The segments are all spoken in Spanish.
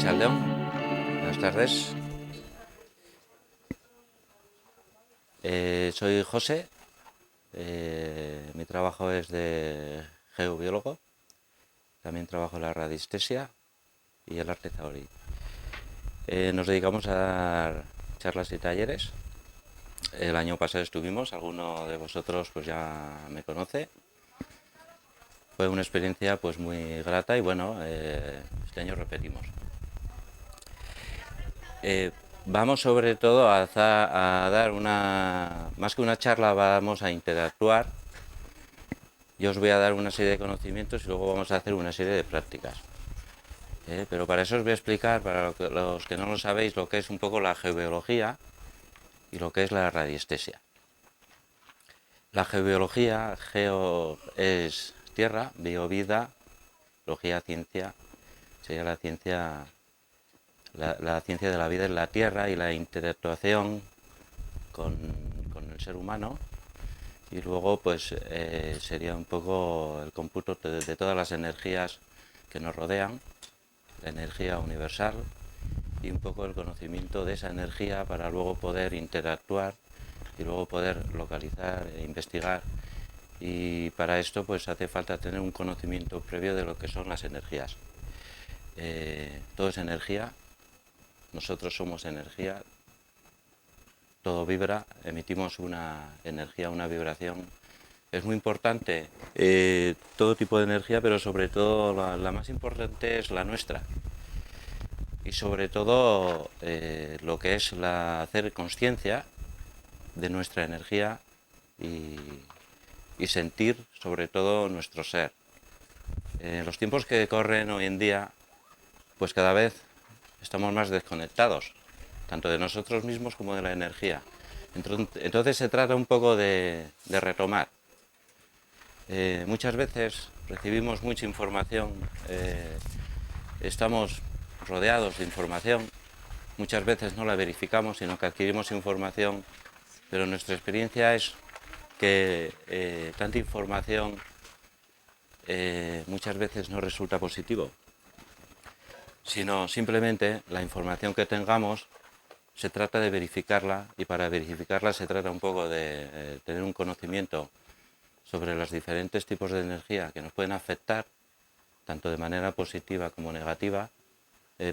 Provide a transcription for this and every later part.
Arratsaldeon, buenas tardes. Soy José, mi trabajo es de geobiólogo, también trabajo en la radiestesia y el arte zahorí. Nos dedicamos a dar charlas y talleres. El año pasado estuvimos, alguno de vosotros pues ya me conoce. Fue una experiencia pues muy grata y bueno, este año repetimos. Vamos sobre todo a dar más que una charla, vamos a interactuar. Yo os voy a dar una serie de conocimientos y luego vamos a hacer una serie de prácticas. Pero para eso os voy a explicar, para los que no lo sabéis, lo que es un poco la geobiología y lo que es la radiestesia. La geobiología, geo es tierra, bio vida, biología ciencia, sería la ciencia de la vida en la tierra y la interactuación con el ser humano. Y luego pues sería un poco el cómputo de todas las energías que nos rodean, la energía universal y un poco el conocimiento de esa energía para luego poder interactuar y luego poder localizar e investigar. Y para esto pues hace falta tener un conocimiento previo de lo que son las energías. Todo es energía, nosotros somos energía, todo vibra, emitimos una energía, una vibración. Es muy importante todo tipo de energía, pero sobre todo la más importante es la nuestra. Y sobre todo lo que es hacer conciencia de nuestra energía y sentir sobre todo nuestro ser. En los tiempos que corren hoy en día, pues cada vez estamos más desconectados, tanto de nosotros mismos como de la energía. Entonces se trata un poco de retomar. Muchas veces recibimos mucha información, estamos rodeados de información, muchas veces no la verificamos, sino que adquirimos información, pero nuestra experiencia es que tanta información muchas veces no resulta positivo, sino simplemente la información que tengamos se trata de verificarla, y para verificarla se trata un poco de tener un conocimiento sobre los diferentes tipos de energía que nos pueden afectar, tanto de manera positiva como negativa,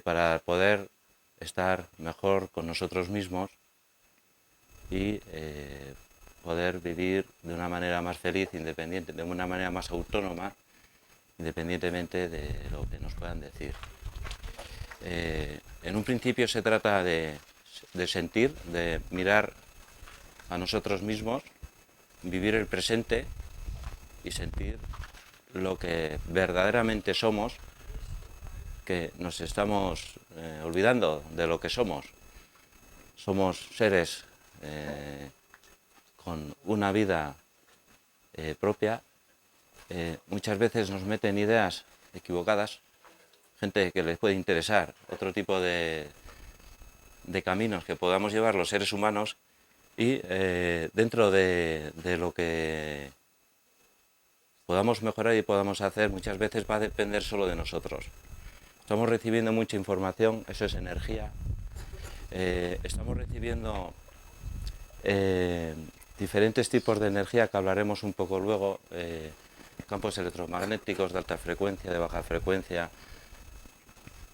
para poder estar mejor con nosotros mismos y poder vivir de una manera más feliz, independiente, de una manera más autónoma, independientemente de lo que nos puedan decir. En un principio se trata de sentir, de mirar a nosotros mismos, vivir el presente y sentir lo que verdaderamente somos, que nos estamos olvidando de lo que somos. Somos seres con una vida propia. Muchas veces nos meten ideas equivocadas, gente que les puede interesar otro tipo de caminos que podamos llevar los seres humanos, y dentro de lo que podamos mejorar y podamos hacer, muchas veces va a depender solo de nosotros. Estamos recibiendo mucha información, eso es energía. Estamos recibiendo diferentes tipos de energía que hablaremos un poco luego, campos electromagnéticos de alta frecuencia, de baja frecuencia.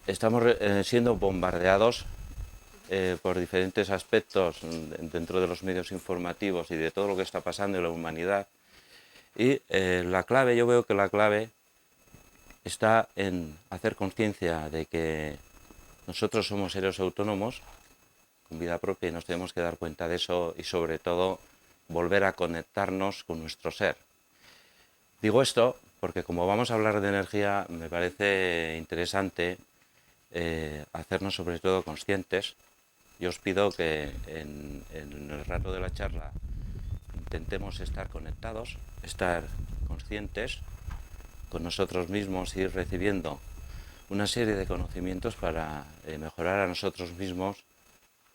Estamos siendo bombardeados por diferentes aspectos dentro de los medios informativos y de todo lo que está pasando en la humanidad. Y la clave, yo veo que la clave está en hacer conciencia de que nosotros somos seres autónomos, con vida propia, y nos tenemos que dar cuenta de eso, y sobre todo volver a conectarnos con nuestro ser. Digo esto porque como vamos a hablar de energía, me parece interesante hacernos sobre todo conscientes. Yo os pido que en el rato de la charla intentemos estar conectados, estar conscientes con nosotros mismos, ir recibiendo una serie de conocimientos para mejorar a nosotros mismos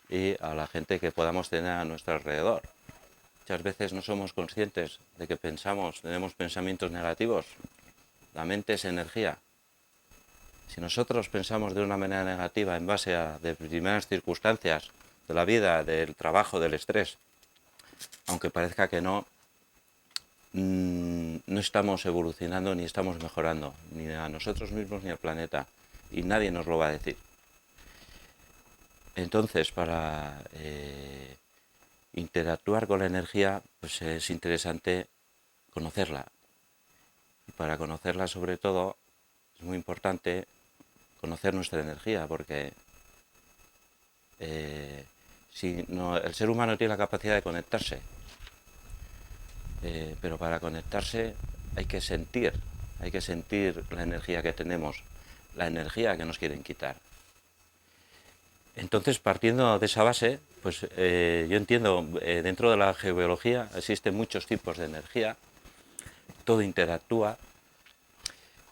y a la gente que podamos tener a nuestro alrededor. Muchas veces no somos conscientes de que tenemos pensamientos negativos. La mente es energía. Si nosotros pensamos de una manera negativa en base a determinadas circunstancias de la vida, del trabajo, del estrés, aunque parezca que no, no estamos evolucionando ni estamos mejorando, ni a nosotros mismos ni al planeta, y nadie nos lo va a decir. Entonces, para interactuar con la energía, pues es interesante conocerla. Y para conocerla, sobre todo, es muy importante conocer nuestra energía, porque si no, el ser humano tiene la capacidad de conectarse, pero para conectarse hay que sentir la energía que tenemos, la energía que nos quieren quitar. Entonces, partiendo de esa base, pues yo entiendo, dentro de la geobiología existen muchos tipos de energía, todo interactúa,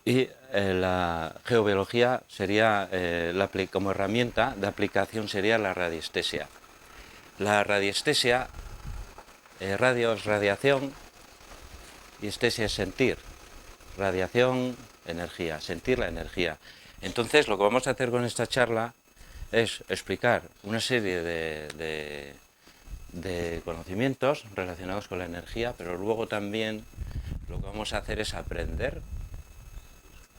y la geobiología sería, como herramienta de aplicación sería la radiestesia. La radiestesia, radio es radiación y estesia es sentir. Radiación, energía, sentir la energía. Entonces, lo que vamos a hacer con esta charla es explicar una serie de conocimientos relacionados con la energía, pero luego también lo que vamos a hacer es aprender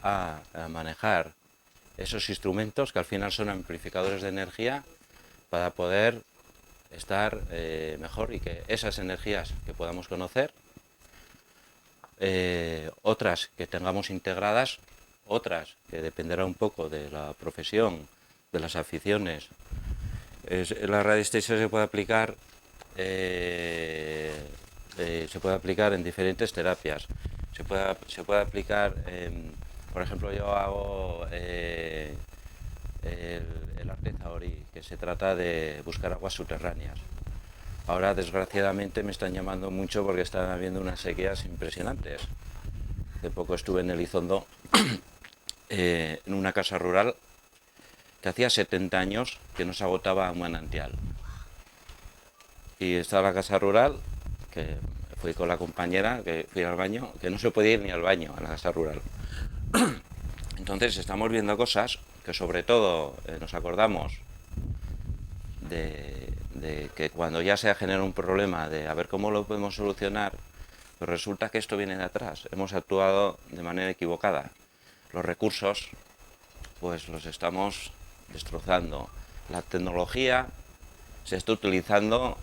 a manejar esos instrumentos que al final son amplificadores de energía para poder estar mejor y que esas energías que podamos conocer, otras que tengamos integradas, otras que dependerá un poco de la profesión, de las aficiones. La radiestesia se puede aplicar en diferentes terapias. Se puede aplicar, por ejemplo, yo hago el arte zahorí, que se trata de buscar aguas subterráneas. Ahora, desgraciadamente, me están llamando mucho porque están habiendo unas sequías impresionantes. Hace poco estuve en Elizondo, en una casa rural que hacía 70 años que no se agotaba un manantial. Y estaba la casa rural, que fui con la compañera, que fui al baño, que no se podía ir ni al baño a la casa rural. Entonces estamos viendo cosas que sobre todo nos acordamos de que cuando ya se ha generado un problema, de a ver cómo lo podemos solucionar, pero resulta que esto viene de atrás. Hemos actuado de manera equivocada. Los recursos, pues los estamos destrozando. La tecnología se está utilizando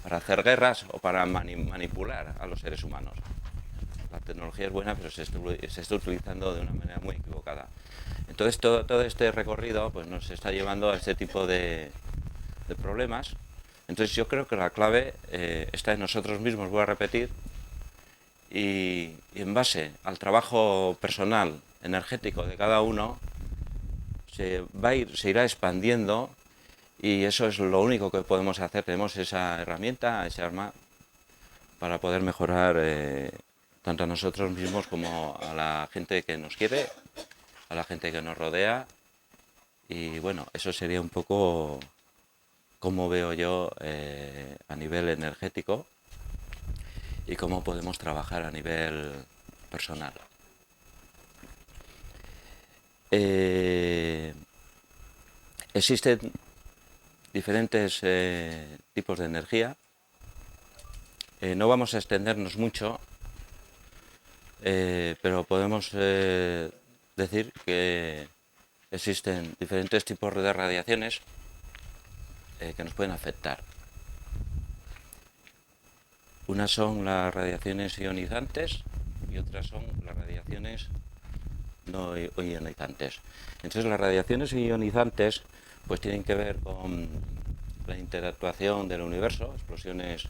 para hacer guerras o para manipular a los seres humanos. La tecnología es buena, pero se está utilizando de una manera muy equivocada. Entonces todo este recorrido pues, nos está llevando a este tipo de problemas. Entonces yo creo que la clave está en nosotros mismos, voy a repetir, y en base al trabajo personal, energético de cada uno, se irá expandiendo, y eso es lo único que podemos hacer. Tenemos esa herramienta, esa arma, para poder mejorar tanto a nosotros mismos como a la gente que nos quiere, a la gente que nos rodea. Y bueno, eso sería un poco cómo veo yo a nivel energético y cómo podemos trabajar a nivel personal. Existen diferentes tipos de energía. No vamos a extendernos mucho, pero podemos decir que existen diferentes tipos de radiaciones que nos pueden afectar. Unas son las radiaciones ionizantes y otras son las radiaciones no ionizantes. Entonces las radiaciones ionizantes pues tienen que ver con la interactuación del universo, explosiones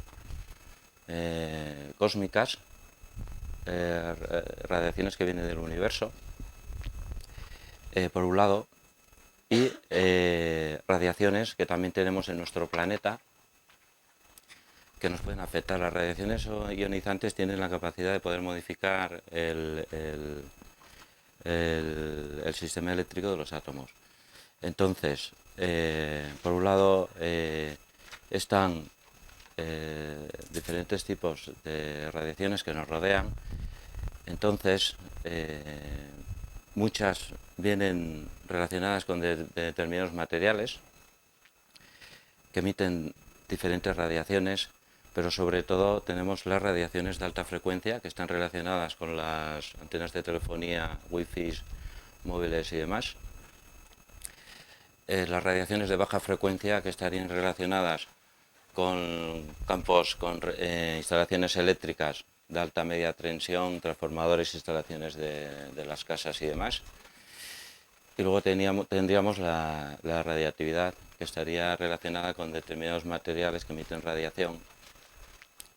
cósmicas, radiaciones que vienen del universo, por un lado, y radiaciones que también tenemos en nuestro planeta que nos pueden afectar. Las radiaciones ionizantes tienen la capacidad de poder modificar el sistema eléctrico de los átomos. Entonces, por un lado, están diferentes tipos de radiaciones que nos rodean. Entonces, muchas vienen relacionadas con determinados materiales que emiten diferentes radiaciones, pero sobre todo tenemos las radiaciones de alta frecuencia que están relacionadas con las antenas de telefonía, wifi, móviles y demás. Las radiaciones de baja frecuencia que estarían relacionadas con campos, con instalaciones eléctricas de alta media tensión, transformadores, instalaciones de las casas y demás. Y luego tendríamos la radiactividad, que estaría relacionada con determinados materiales que emiten radiación,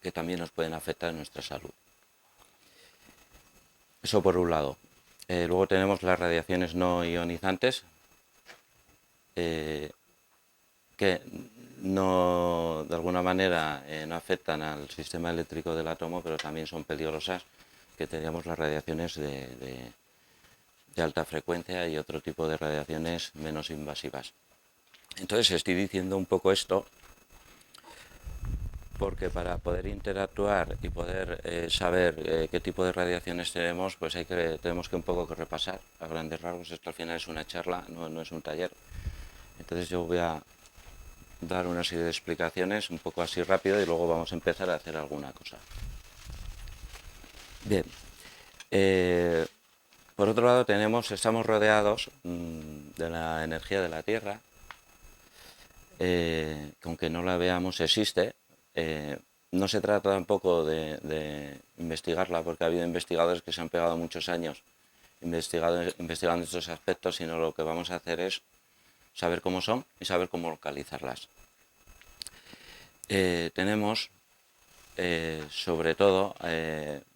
que también nos pueden afectar en nuestra salud. Eso por un lado. Luego tenemos las radiaciones no ionizantes, que no, de alguna manera no afectan al sistema eléctrico del átomo, pero también son peligrosas, que tendríamos las radiaciones de alta frecuencia y otro tipo de radiaciones menos invasivas. Entonces estoy diciendo un poco esto porque para poder interactuar y poder saber qué tipo de radiaciones tenemos, pues tenemos que un poco que repasar a grandes rasgos. Esto al final es una charla, no es un taller. Entonces yo voy a dar una serie de explicaciones un poco así rápido y luego vamos a empezar a hacer alguna cosa. Bien, por otro lado estamos rodeados de la energía de la Tierra, que aunque no la veamos existe. No se trata tampoco de investigarla, porque ha habido investigadores que se han pegado muchos años investigando estos aspectos, sino lo que vamos a hacer es saber cómo son y saber cómo localizarlas. Tenemos, sobre todo,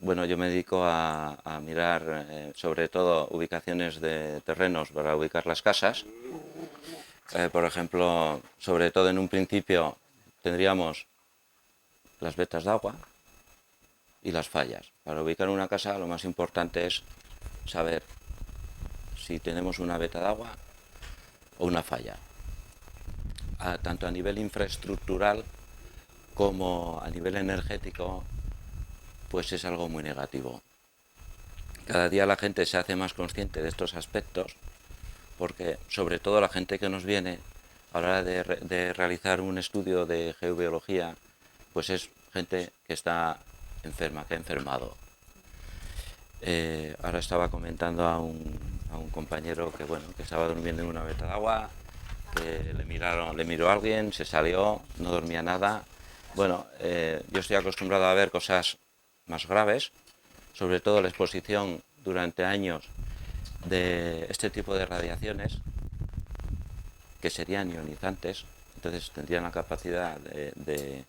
bueno, yo me dedico a mirar sobre todo ubicaciones de terrenos para ubicar las casas. Por ejemplo, sobre todo en un principio tendríamos las vetas de agua y las fallas. Para ubicar una casa lo más importante es saber si tenemos una veta de agua o una falla. Tanto a nivel infraestructural como a nivel energético, pues es algo muy negativo. Cada día la gente se hace más consciente de estos aspectos, porque sobre todo la gente que nos viene a la hora de realizar un estudio de geobiología, pues es gente que está enferma, que ha enfermado. Ahora estaba comentando a un compañero que, bueno, que estaba durmiendo en una veta de agua, que le miró a alguien, se salió, no dormía nada. Bueno, yo estoy acostumbrado a ver cosas más graves, sobre todo la exposición durante años de este tipo de radiaciones, que serían ionizantes, entonces tendrían la capacidad de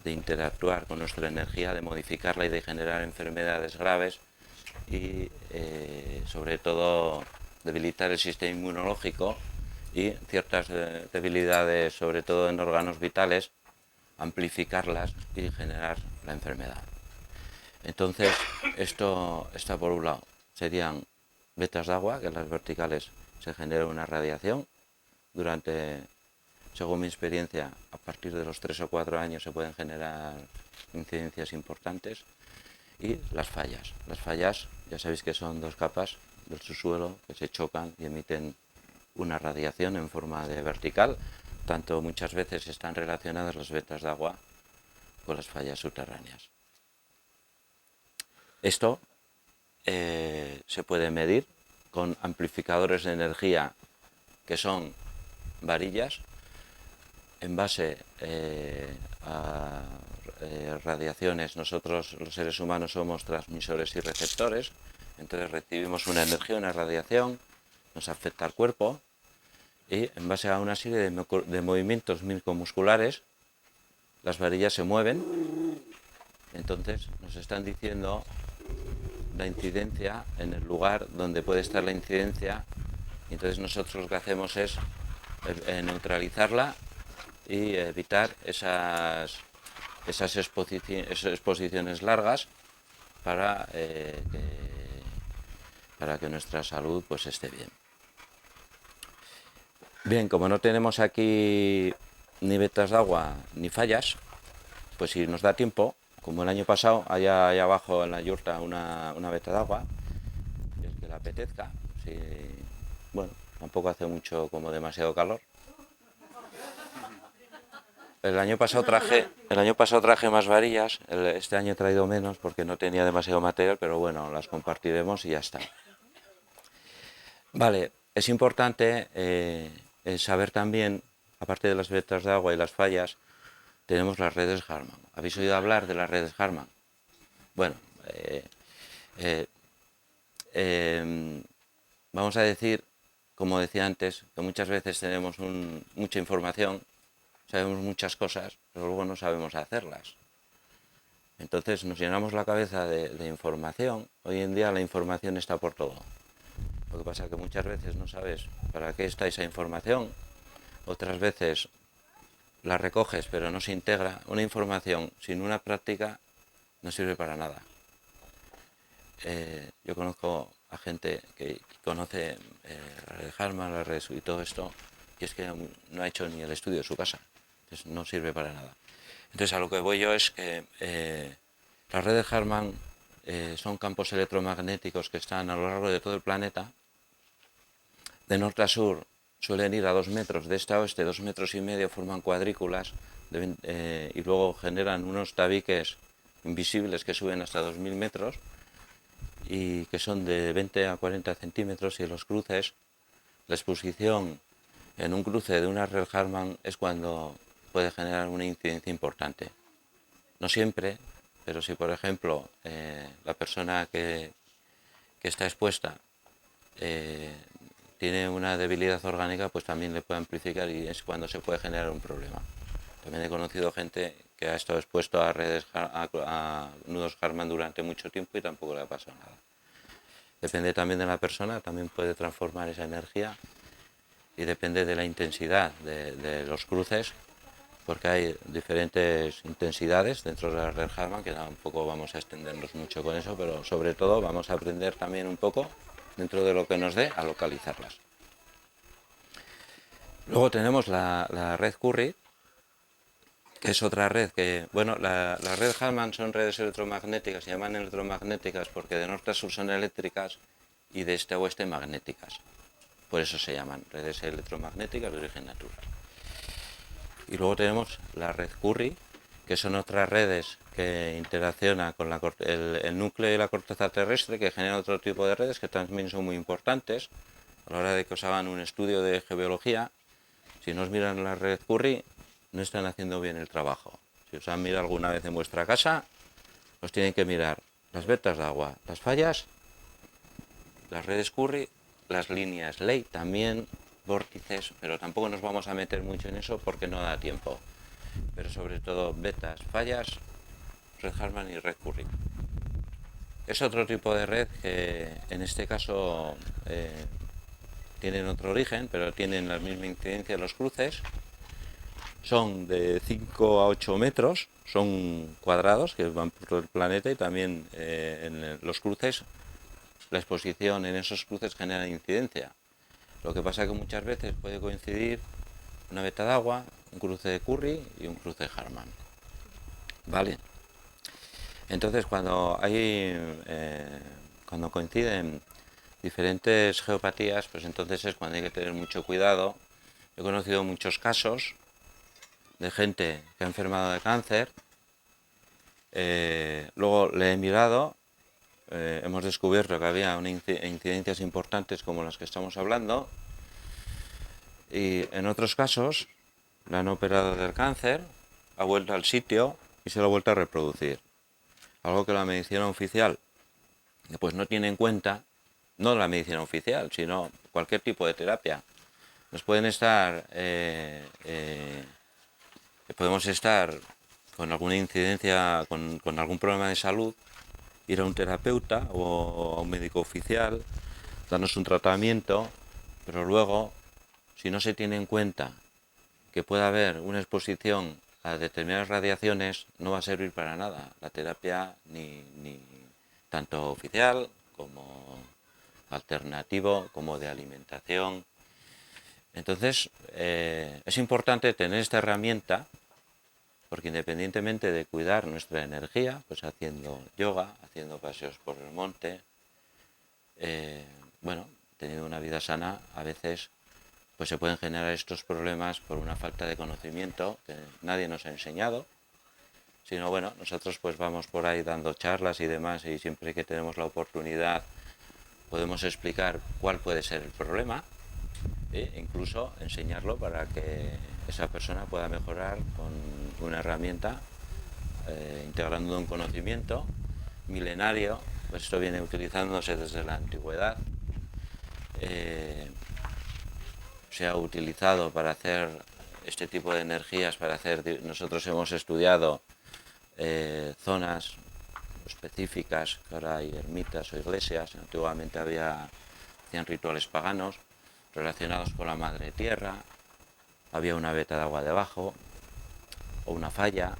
interactuar con nuestra energía, de modificarla y de generar enfermedades graves y sobre todo debilitar el sistema inmunológico y ciertas debilidades, sobre todo en órganos vitales, amplificarlas y generar la enfermedad. Entonces, esto está por un lado. Serían vetas de agua, que en las verticales se genera una radiación. Según mi experiencia, a partir de los 3 o 4 años se pueden generar incidencias importantes. Y las fallas. Las fallas, ya sabéis que son dos capas del subsuelo que se chocan y emiten una radiación en forma de vertical. Tanto muchas veces están relacionadas las vetas de agua con las fallas subterráneas. Esto se puede medir con amplificadores de energía que son varillas en base a radiaciones. Nosotros los seres humanos somos transmisores y receptores, entonces recibimos una energía, una radiación, nos afecta al cuerpo y en base a una serie de movimientos micromusculares las varillas se mueven. Entonces nos están diciendo la incidencia en el lugar donde puede estar la incidencia, y entonces nosotros lo que hacemos es neutralizarla y evitar esas exposiciones largas para que nuestra salud pues esté bien. Bien, como no tenemos aquí ni vetas de agua ni fallas, pues si nos da tiempo, como el año pasado, allá abajo en la yurta una veta de agua, el que le apetezca, Sí, bueno, tampoco hace mucho como demasiado calor. El año pasado traje más varillas, este año he traído menos porque no tenía demasiado material, pero bueno, las compartiremos y ya está. Vale, es importante saber también, aparte de las vetas de agua y las fallas, tenemos las redes Harman. ¿Habéis oído hablar de las redes Harman? Bueno, eh, eh, eh, vamos a decir, como decía antes, que muchas veces tenemos mucha información, sabemos muchas cosas, pero luego no sabemos hacerlas. Entonces nos llenamos la cabeza de información. Hoy en día la información está por todo. Lo que pasa es que muchas veces no sabes para qué está esa información. Otras veces la recoges pero no se integra. Una información sin una práctica no sirve para nada. Yo conozco a gente que conoce la red Harman, la red y todo esto, y es que no ha hecho ni el estudio de su casa. Entonces no sirve para nada. Entonces a lo que voy yo es que las redes Harman son campos electromagnéticos que están a lo largo de todo el planeta. De norte a sur suelen ir a 2 metros, de este a oeste 2,5 metros, forman cuadrículas y luego generan unos tabiques invisibles que suben hasta 2000 metros y que son de 20 a 40 centímetros, y los cruces, la exposición en un cruce de una red Harman es cuando puede generar una incidencia importante. No siempre, pero si por ejemplo la persona que está expuesta tiene una debilidad orgánica, pues también le puede amplificar y es cuando se puede generar un problema. También he conocido gente que ha estado expuesto a redes a nudos Harman durante mucho tiempo y tampoco le ha pasado nada. Depende también de la persona, también puede transformar esa energía y depende de la intensidad de los cruces, porque hay diferentes intensidades dentro de la red Harman, que tampoco vamos a extendernos mucho con eso, pero sobre todo vamos a aprender también un poco, dentro de lo que nos dé, a localizarlas. Luego tenemos la red Curry, que es otra red que, bueno, las redes Harman son redes electromagnéticas, se llaman electromagnéticas porque de norte a sur son eléctricas y de este a oeste magnéticas. Por eso se llaman redes electromagnéticas de origen natural. Y luego tenemos la red Curry, que son otras redes que interaccionan con el núcleo y la corteza terrestre, que generan otro tipo de redes que también son muy importantes. A la hora de que os hagan un estudio de geobiología, si no os miran la red Curry, no están haciendo bien el trabajo. Si os han mirado alguna vez en vuestra casa, os tienen que mirar las vetas de agua, las fallas, las redes Curry, las líneas ley también, vórtices, pero tampoco nos vamos a meter mucho en eso porque no da tiempo. Pero sobre todo vetas, fallas, red Harman y red Curry. Es otro tipo de red que en este caso tienen otro origen, pero tienen la misma incidencia en los cruces. Son de 5 a 8 metros, son cuadrados que van por todo el planeta, y también en los cruces, la exposición en esos cruces genera incidencia. Lo que pasa es que muchas veces puede coincidir una veta de agua, un cruce de Curry y un cruce de Harman. ¿Vale? Entonces cuando coinciden diferentes geopatías, pues entonces es cuando hay que tener mucho cuidado. He conocido muchos casos de gente que ha enfermado de cáncer. Luego le he mirado, hemos descubierto que había incidencias importantes como las que estamos hablando, y en otros casos le han operado del cáncer, ha vuelto al sitio y se lo ha vuelto a reproducir. Algo que la medicina oficial pues no tiene en cuenta, no la medicina oficial, sino cualquier tipo de terapia. Nos pueden estar, podemos estar con alguna incidencia, con algún problema de salud, ir a un terapeuta o a un médico oficial, darnos un tratamiento, pero luego, si no se tiene en cuenta que puede haber una exposición a determinadas radiaciones, no va a servir para nada la terapia, ni tanto oficial como alternativo, como de alimentación. Entonces es importante tener esta herramienta, porque independientemente de cuidar nuestra energía, pues haciendo yoga, haciendo paseos por el monte, bueno, tenido una vida sana, a veces pues se pueden generar estos problemas por una falta de conocimiento que nadie nos ha enseñado, sino bueno, nosotros pues vamos por ahí dando charlas y demás, y siempre que tenemos la oportunidad podemos explicar cuál puede ser el problema e incluso enseñarlo para que esa persona pueda mejorar con una herramienta, integrando un conocimiento milenario. Pues esto viene utilizándose desde la antigüedad. Se ha utilizado para hacer este tipo de energías, nosotros hemos estudiado zonas específicas, que ahora hay ermitas o iglesias. Antiguamente hacían rituales paganos relacionados con la madre tierra, había una veta de agua debajo o una falla.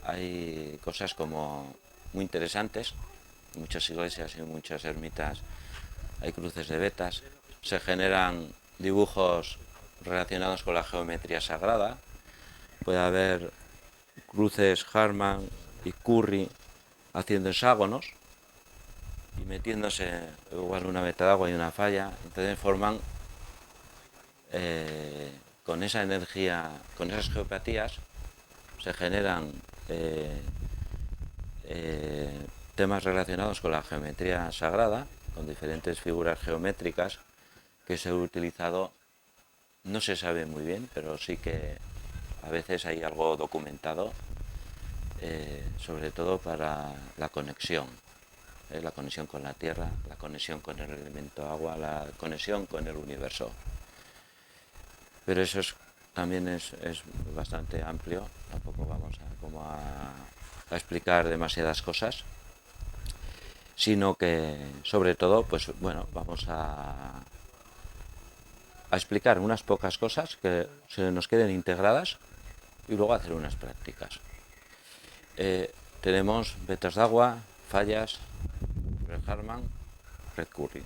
Hay cosas como muy interesantes, en muchas iglesias y en muchas ermitas hay cruces de vetas, se generan dibujos relacionados con la geometría sagrada, puede haber cruces Harman y Curry haciendo hexágonos y metiéndose igual una veta de agua y una falla, entonces forman con esa energía, con esas geopatías se generan temas relacionados con la geometría sagrada, con diferentes figuras geométricas que se han utilizado. No se sabe muy bien, pero sí que a veces hay algo documentado, sobre todo para la conexión con la tierra, la conexión con el elemento agua, la conexión con el universo. Pero eso también es bastante amplio, tampoco vamos a explicar demasiadas cosas, sino que sobre todo pues bueno, vamos a explicar unas pocas cosas que se nos queden integradas y luego hacer unas prácticas. Tenemos vetas de agua, fallas, Red Harman, Red Curry.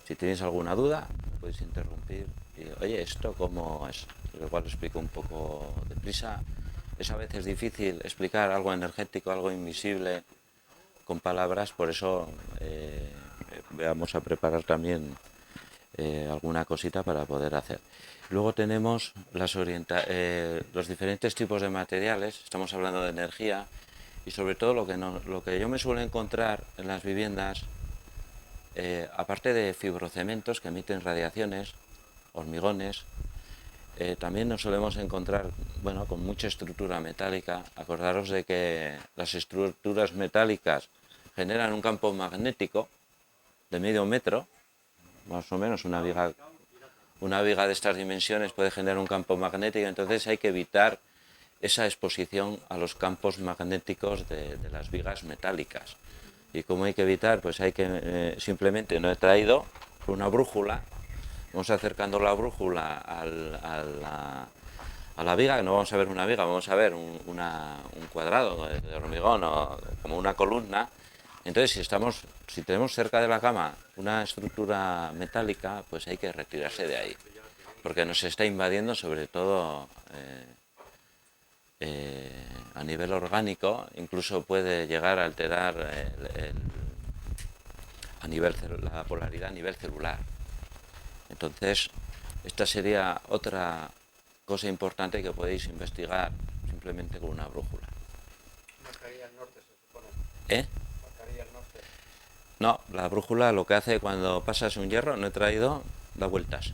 Si tenéis alguna duda, podéis interrumpir y, oye, ¿esto cómo es? Igual lo explico un poco deprisa. Es a veces difícil explicar algo energético, algo invisible, con palabras, por eso vamos a preparar también alguna cosita para poder hacer. Luego tenemos los diferentes tipos de materiales, estamos hablando de energía, y sobre todo lo que yo me suelo encontrar en las viviendas, aparte de fibrocementos que emiten radiaciones, hormigones, también nos solemos encontrar, bueno, con mucha estructura metálica. Acordaros de que las estructuras metálicas generan un campo magnético de medio metro, más o menos. Una viga de estas dimensiones puede generar un campo magnético, entonces hay que evitar esa exposición a los campos magnéticos de las vigas metálicas. ¿Y cómo hay que evitar? Pues hay que, simplemente no he traído una brújula. Vamos acercando la brújula a la viga, que no vamos a ver una viga, vamos a ver un cuadrado de hormigón o como una columna. Entonces, si tenemos cerca de la cama una estructura metálica, pues hay que retirarse de ahí, porque nos está invadiendo, sobre todo a nivel orgánico, incluso puede llegar a alterar la polaridad a nivel celular. Entonces, esta sería otra cosa importante que podéis investigar simplemente con una brújula. Marcaría el norte, se supone. Marcaría el norte. No, la brújula lo que hace cuando pasas un hierro, no he traído, da vueltas.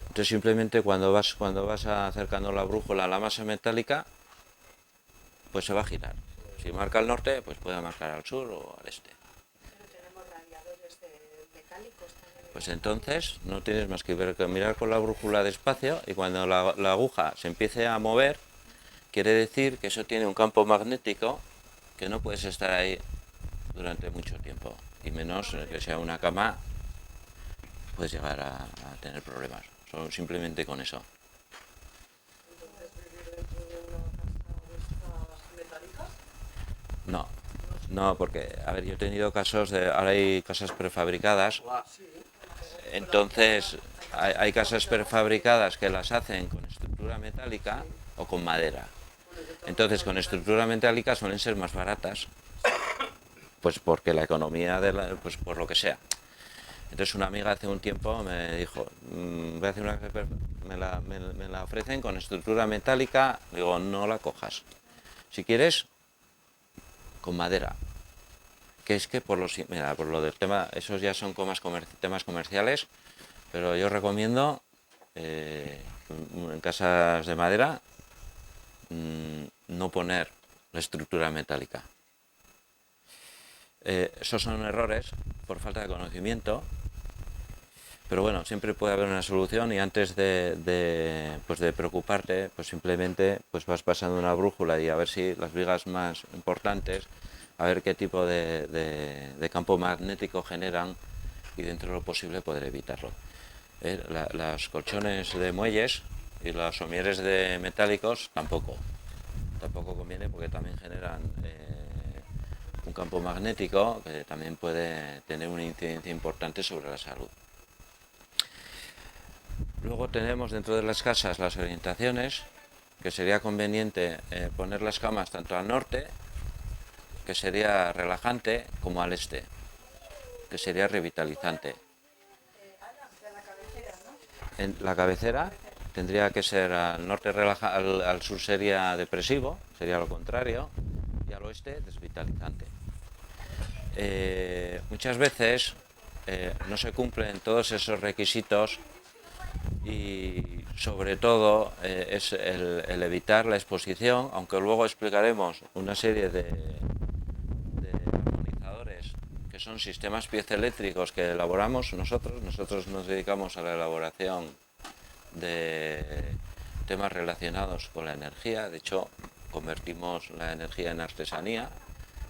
Entonces simplemente cuando vas acercando la brújula a la masa metálica, pues se va a girar. Si marca al norte, pues puede marcar al sur o al este. Pues entonces no tienes más que mirar con la brújula despacio, y cuando la aguja se empiece a mover, quiere decir que eso tiene un campo magnético que no puedes estar ahí durante mucho tiempo, y menos que sea una cama, puedes llegar a tener problemas, simplemente con eso. ¿Entonces vivir dentro de una casa de estas metálicas? No, porque, a ver, yo he tenido casos ahora hay casas prefabricadas. Entonces hay casas prefabricadas que las hacen con estructura metálica o con madera. Entonces con estructura metálica suelen ser más baratas pues porque la economía, pues por lo que sea. Entonces una amiga hace un tiempo me dijo, voy a hacer me la ofrecen con estructura metálica, digo, no la cojas. Si quieres, con madera. Que es que mira, por lo del tema, esos ya son temas comerciales, pero yo recomiendo en casas de madera no poner la estructura metálica. Esos son errores por falta de conocimiento, pero bueno, siempre puede haber una solución y antes pues de preocuparte, pues simplemente pues vas pasando una brújula y a ver si las vigas más importantes, a ver qué tipo de campo magnético generan y dentro de lo posible poder evitarlo. Las colchones de muelles y los somieres de metálicos tampoco conviene porque también generan un campo magnético que también puede tener una incidencia importante sobre la salud. Luego tenemos dentro de las casas las orientaciones, que sería conveniente poner las camas tanto al norte, que sería relajante, como al este, que sería revitalizante. En la cabecera tendría que ser al norte al sur sería depresivo, sería lo contrario, y al oeste desvitalizante. Muchas veces no se cumplen todos esos requisitos y sobre todo es el evitar la exposición, aunque luego explicaremos una serie de armonizadores que son sistemas piezoeléctricos que elaboramos nosotros. Nosotros nos dedicamos a la elaboración de temas relacionados con la energía. De hecho, convertimos la energía en artesanía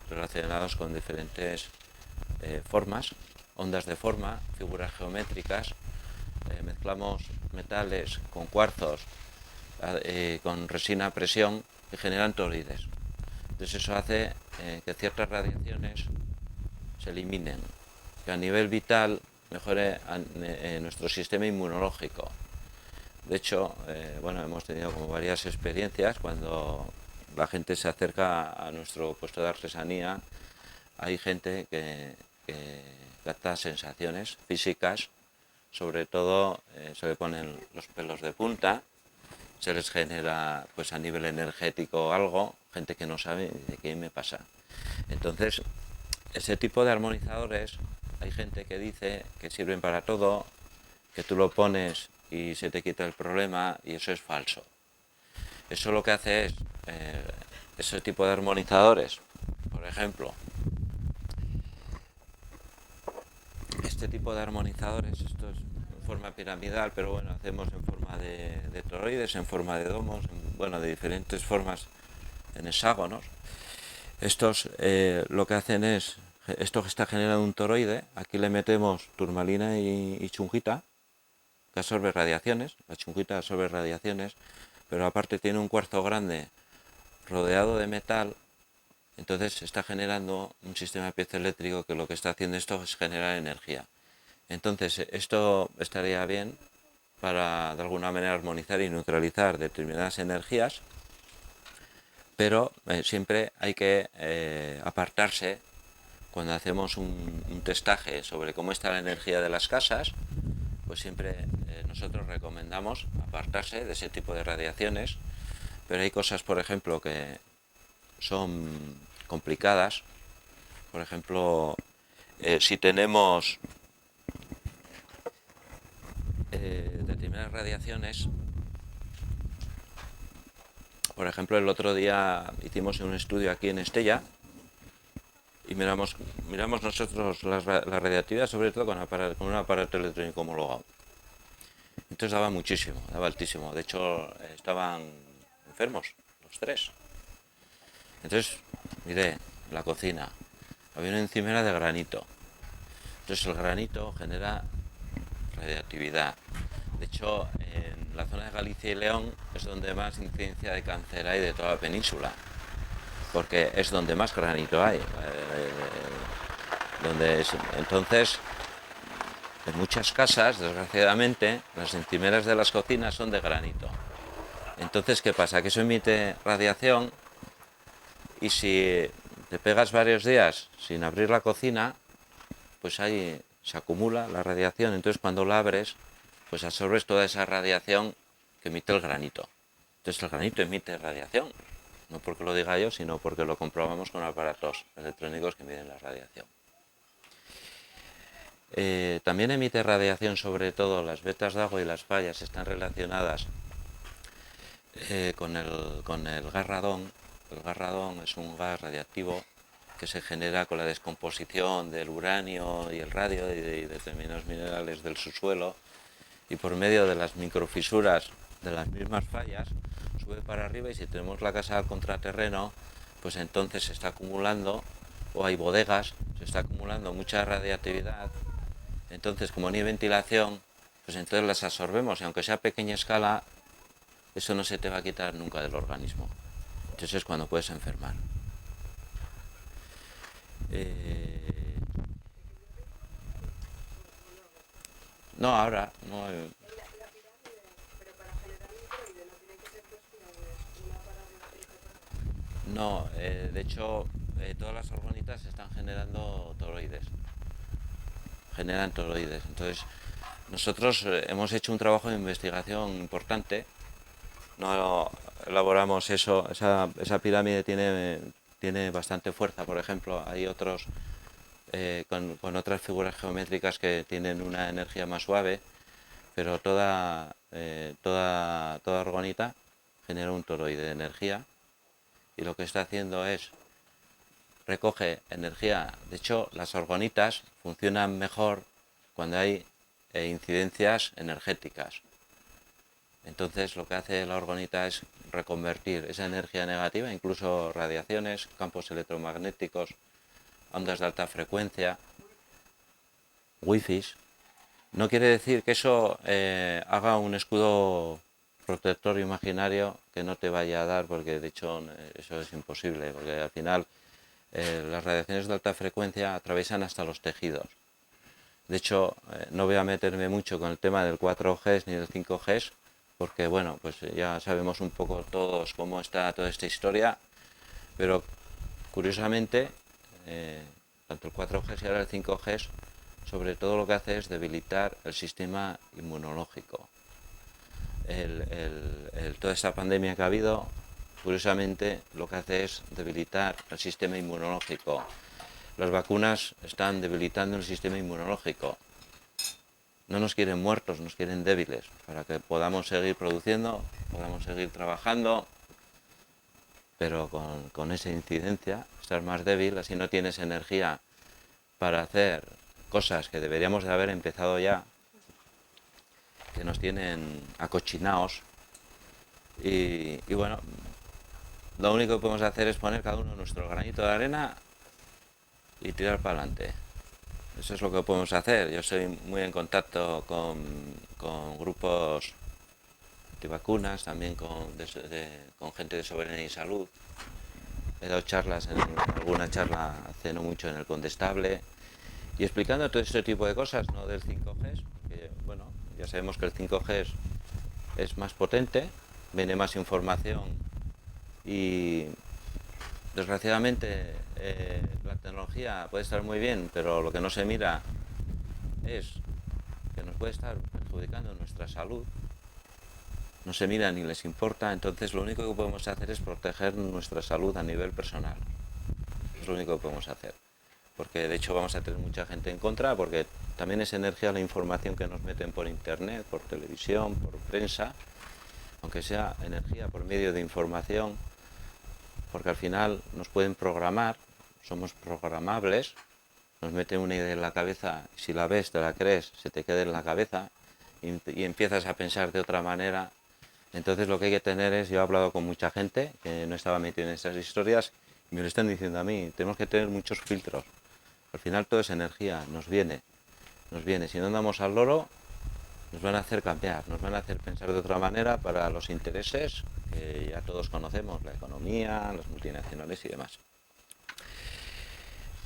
relacionados con diferentes formas, ondas de forma, figuras geométricas. Mezclamos metales con cuarzos, con resina a presión que generan toroides. Entonces eso hace que ciertas radiaciones se eliminen, que a nivel vital mejore nuestro sistema inmunológico. De hecho, bueno, hemos tenido como varias experiencias cuando la gente se acerca a nuestro puesto de artesanía. Hay gente que capta sensaciones físicas, sobre todo se le ponen los pelos de punta, se les genera pues a nivel energético algo, gente que no sabe de qué me pasa. Entonces, ese tipo de armonizadores, hay gente que dice que sirven para todo, que tú lo pones y se te quita el problema, y eso es falso. Eso lo que hace es, ese tipo de armonizadores, por ejemplo, este tipo de armonizadores, esto es en forma piramidal, pero bueno, hacemos en forma de toroides, en forma de domos, bueno, de diferentes formas, en hexágonos. Estos lo que hacen es, esto que está generando un toroide, aquí le metemos turmalina y chungita, que absorbe radiaciones, la chungita absorbe radiaciones, pero aparte tiene un cuarzo grande rodeado de metal. Entonces está generando un sistema piezoeléctrico que lo que está haciendo esto es generar energía. Entonces esto estaría bien para de alguna manera armonizar y neutralizar determinadas energías, pero siempre hay que apartarse cuando hacemos un testaje sobre cómo está la energía de las casas. Pues siempre nosotros recomendamos apartarse de ese tipo de radiaciones, pero hay cosas, por ejemplo, que son complicadas. Por ejemplo, si tenemos determinadas radiaciones, por ejemplo, el otro día hicimos un estudio aquí en Estella y miramos nosotros la radiactividad, sobre todo con un aparato electrónico homologado. Entonces daba muchísimo, daba altísimo. De hecho, estaban enfermos los tres. Entonces, miré la cocina, había una encimera de granito. Entonces el granito genera radiactividad. De hecho, en la zona de Galicia y León es donde más incidencia de cáncer hay de toda la península, porque es donde más granito hay. Entonces, en muchas casas, desgraciadamente, las encimeras de las cocinas son de granito. Entonces, ¿qué pasa? Que eso emite radiación, y si te pegas varios días sin abrir la cocina, pues ahí se acumula la radiación, entonces cuando la abres, pues absorbes toda esa radiación que emite el granito. Entonces el granito emite radiación, no porque lo diga yo, sino porque lo comprobamos con aparatos electrónicos que miden la radiación. También emite radiación, sobre todo las vetas de agua y las fallas están relacionadas con el gas radón. El gas radón es un gas radiactivo que se genera con la descomposición del uranio y el radio y de determinados minerales del subsuelo, y por medio de las microfisuras de las mismas fallas sube para arriba, y si tenemos la casa al contraterreno, pues entonces se está acumulando, o hay bodegas, se está acumulando mucha radiactividad. Entonces, como no hay ventilación, pues entonces las absorbemos, y aunque sea a pequeña escala, eso no se te va a quitar nunca del organismo. Entonces es cuando puedes enfermar. No, ahora, no. No, de hecho, todas las orgonitas están generando toroides. Generan toroides. Entonces, nosotros hemos hecho un trabajo de investigación importante. No elaboramos eso, esa pirámide tiene bastante fuerza. Por ejemplo, hay otros con otras figuras geométricas que tienen una energía más suave, pero toda orgonita genera un toroide de energía, y lo que está haciendo es recoge energía. De hecho, las orgonitas funcionan mejor cuando hay incidencias energéticas. Entonces lo que hace la orgonita es reconvertir esa energía negativa, incluso radiaciones, campos electromagnéticos, ondas de alta frecuencia, wifi. No quiere decir que eso haga un escudo protector imaginario que no te vaya a dar, porque de hecho eso es imposible, porque al final las radiaciones de alta frecuencia atraviesan hasta los tejidos. De hecho, no voy a meterme mucho con el tema del 4G ni del 5G, porque bueno, pues ya sabemos un poco todos cómo está toda esta historia, pero curiosamente, tanto el 4G y ahora el 5G, sobre todo lo que hace es debilitar el sistema inmunológico. Toda esta pandemia que ha habido, curiosamente, lo que hace es debilitar el sistema inmunológico. Las vacunas están debilitando el sistema inmunológico. No nos quieren muertos, nos quieren débiles, para que podamos seguir produciendo, podamos seguir trabajando, pero con esa incidencia, estar más débil, así no tienes energía para hacer cosas que deberíamos de haber empezado ya, que nos tienen acochinados. Y bueno, lo único que podemos hacer es poner cada uno nuestro granito de arena y tirar para adelante. Eso es lo que podemos hacer. Yo soy muy en contacto con grupos antivacunas, también con gente de soberanía y salud. He dado charlas, alguna charla hace no mucho en el Condestable, y explicando todo este tipo de cosas, no del 5G, porque bueno, ya sabemos que el 5G es más potente, viene más información, y desgraciadamente la tecnología puede estar muy bien, pero lo que no se mira es que nos puede estar perjudicando nuestra salud. No se mira ni les importa. Entonces lo único que podemos hacer es proteger nuestra salud a nivel personal. Es lo único que podemos hacer, porque de hecho vamos a tener mucha gente en contra, porque también es energía la información que nos meten por internet, por televisión, por prensa, aunque sea energía por medio de información, porque al final nos pueden programar, somos programables, nos meten una idea en la cabeza, si la ves, te la crees, se te queda en la cabeza y empiezas a pensar de otra manera. Entonces lo que hay que tener es, yo he hablado con mucha gente que no estaba metida en estas historias y me lo están diciendo a mí, tenemos que tener muchos filtros. Al final todo es energía, nos viene. Si no andamos al loro, nos van a hacer cambiar, nos van a hacer pensar de otra manera para los intereses que ya todos conocemos, la economía, las multinacionales y demás.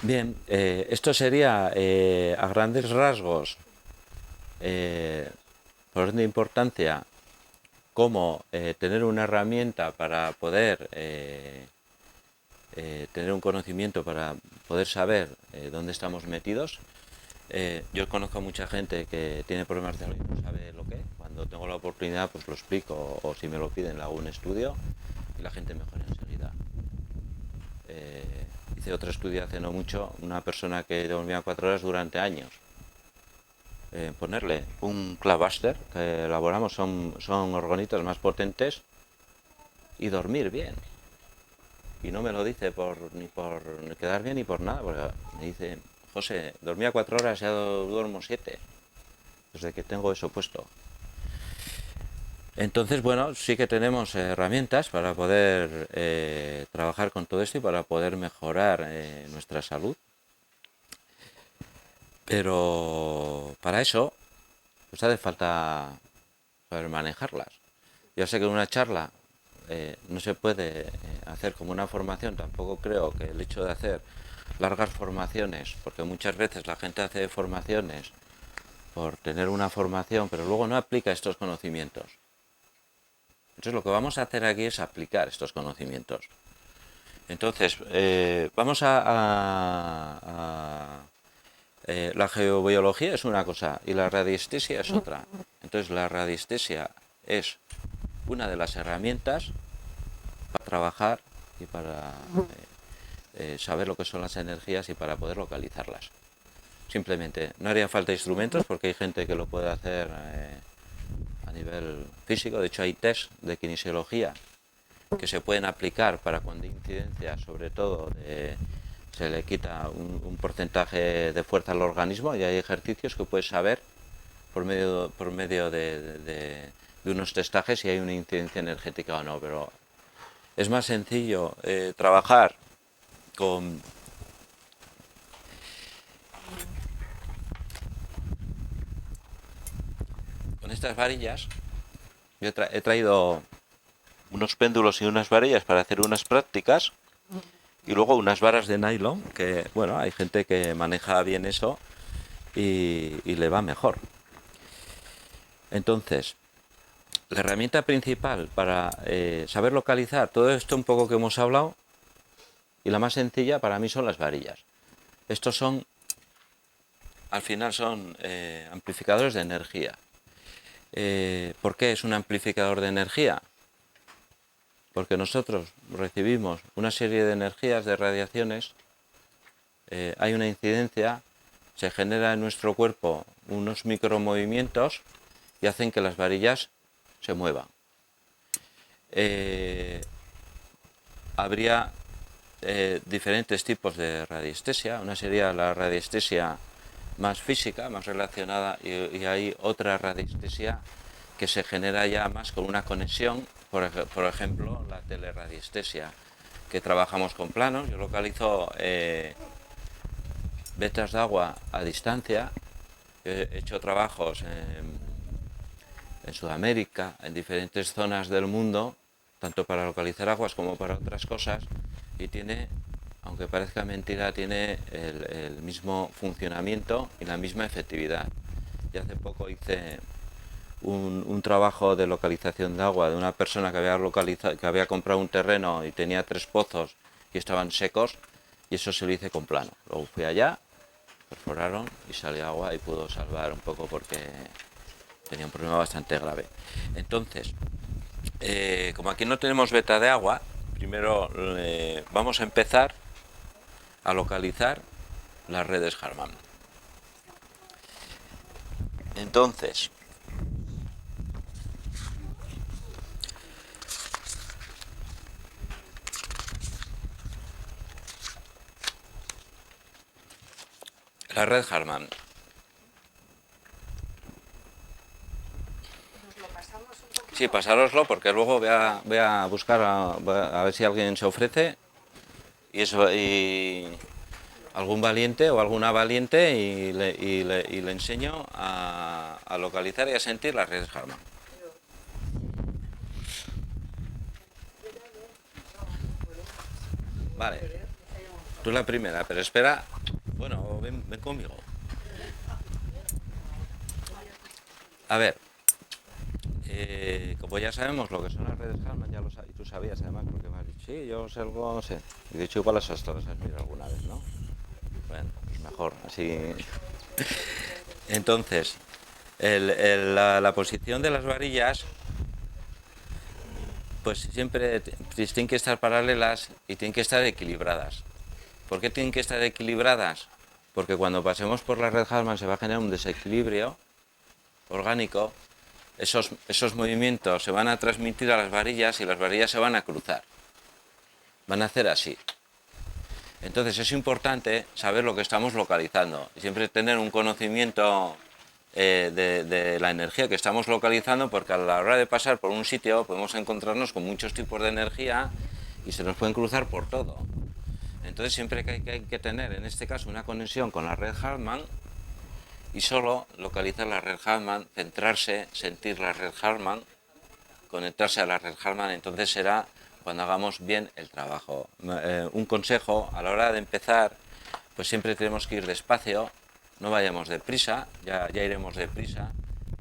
Bien, esto sería a grandes rasgos, por orden de importancia, cómo tener una herramienta para poder tener un conocimiento para poder saber dónde estamos metidos. Yo conozco a mucha gente que tiene problemas de salud y no sabe lo que es. Cuando tengo la oportunidad pues lo explico, o si me lo piden le hago un estudio y la gente mejora enseguida. Hice otro estudio hace no mucho, una persona que dormía 4 horas durante años. Ponerle un Clavbuster que elaboramos, son orgonitas más potentes, y dormir bien. Y no me lo dice ni por quedar bien ni por nada, porque me dice: José, dormía 4 horas, ya duermo 7, desde que tengo eso puesto. Entonces, bueno, sí que tenemos herramientas para poder trabajar con todo esto y para poder mejorar nuestra salud. Pero para eso, pues hace falta saber manejarlas. Yo sé que en una charla no se puede hacer como una formación, tampoco creo que el hecho de hacer largas formaciones, porque muchas veces la gente hace formaciones por tener una formación, pero luego no aplica estos conocimientos. Entonces lo que vamos a hacer aquí es aplicar estos conocimientos. Entonces, vamos la geobiología es una cosa y la radiestesia es otra. Entonces la radiestesia es una de las herramientas para trabajar y para saber lo que son las energías y para poder localizarlas. Simplemente, no haría falta instrumentos porque hay gente que lo puede hacer a nivel físico. De hecho hay test de kinesiología que se pueden aplicar para cuando hay incidencia, sobre todo se le quita un porcentaje de fuerza al organismo, y hay ejercicios que puedes saber por medio de unos testajes si hay una incidencia energética o no. Pero es más sencillo trabajar con estas varillas. Yo he traído unos péndulos y unas varillas para hacer unas prácticas, y luego unas varas de nylon, que bueno, hay gente que maneja bien eso y le va mejor. Entonces, la herramienta principal para saber localizar todo esto un poco que hemos hablado, y la más sencilla para mí, son las varillas. Estos son, al final son amplificadores de energía. ¿Por qué es un amplificador de energía? Porque nosotros recibimos una serie de energías, de radiaciones, hay una incidencia, se genera en nuestro cuerpo unos micromovimientos y hacen que las varillas se muevan. Habría diferentes tipos de radiestesia. Una sería la radiestesia más física, más relacionada, y hay otra radiestesia que se genera ya más con una conexión. Por ejemplo, la teleradiestesia, que trabajamos con planos. Yo localizo vetas de agua a distancia. He hecho trabajos en Sudamérica, en diferentes zonas del mundo, tanto para localizar aguas como para otras cosas, y tiene, aunque parezca mentira, tiene el mismo funcionamiento y la misma efectividad. Y hace poco hice un trabajo de localización de agua de una persona que había comprado un terreno y tenía 3 pozos y estaban secos, y eso se lo hice con plano. Luego fui allá, perforaron y salió agua y pudo salvar un poco, porque tenía un problema bastante grave. Entonces, como aquí no tenemos veta de agua, primero vamos a empezar a localizar las redes Harman. Entonces, la red Harman. Sí, pasároslo, porque luego voy a buscar a ver si alguien se ofrece, y algún valiente o alguna valiente, y le enseño a localizar y a sentir las redes Harman. Vale, tú la primera, pero espera. Bueno, ven conmigo. A ver, como ya sabemos lo que son las redes Harman, ya lo sabes, y tú sabías además porque me has dicho Sí, yo sé algo, no sé. De hecho, igual las has mirado alguna vez, ¿no? Bueno, pues mejor, así. Entonces, la posición de las varillas, pues siempre tienen que estar paralelas y tienen que estar equilibradas. ¿Por qué tienen que estar equilibradas? Porque cuando pasemos por la red Harman se va a generar un desequilibrio orgánico. Esos movimientos se van a transmitir a las varillas y las varillas se van a cruzar. Van a hacer así. Entonces es importante saber lo que estamos localizando y siempre tener un conocimiento de la energía que estamos localizando, porque a la hora de pasar por un sitio podemos encontrarnos con muchos tipos de energía y se nos pueden cruzar por todo. Entonces siempre hay que tener, en este caso, una conexión con la red Harman y solo localizar la red Harman, centrarse, sentir la red Harman, conectarse a la red Harman, entonces será cuando hagamos bien el trabajo. Un consejo, a la hora de empezar, pues siempre tenemos que ir despacio, no vayamos deprisa, ya iremos deprisa,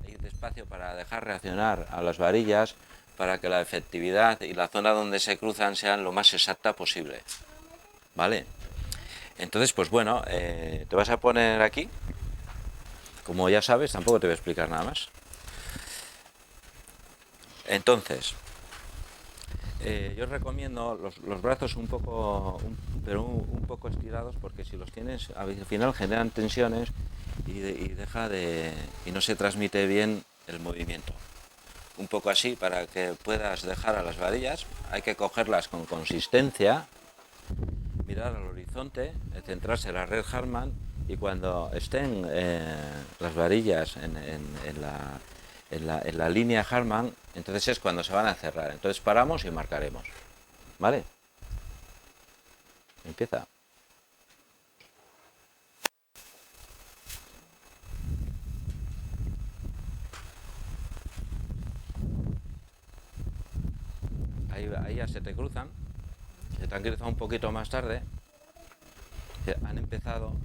ir despacio para dejar reaccionar a las varillas, para que la efectividad y la zona donde se cruzan sean lo más exacta posible. ¿Vale? Entonces, pues bueno, te vas a poner aquí. Como ya sabes, tampoco te voy a explicar nada más. Entonces, yo recomiendo los brazos un poco estirados, porque si los tienes al final generan tensiones y no se transmite bien el movimiento. Un poco así, para que puedas dejar a las varillas, hay que cogerlas con consistencia, mirar al horizonte, centrarse en la red Harman, y cuando estén las varillas en la línea Harman, entonces es cuando se van a cerrar. Entonces paramos y marcaremos. ¿Vale? Empieza. Ahí ya se te cruzan. Se te han cruzado un poquito más tarde. Han empezado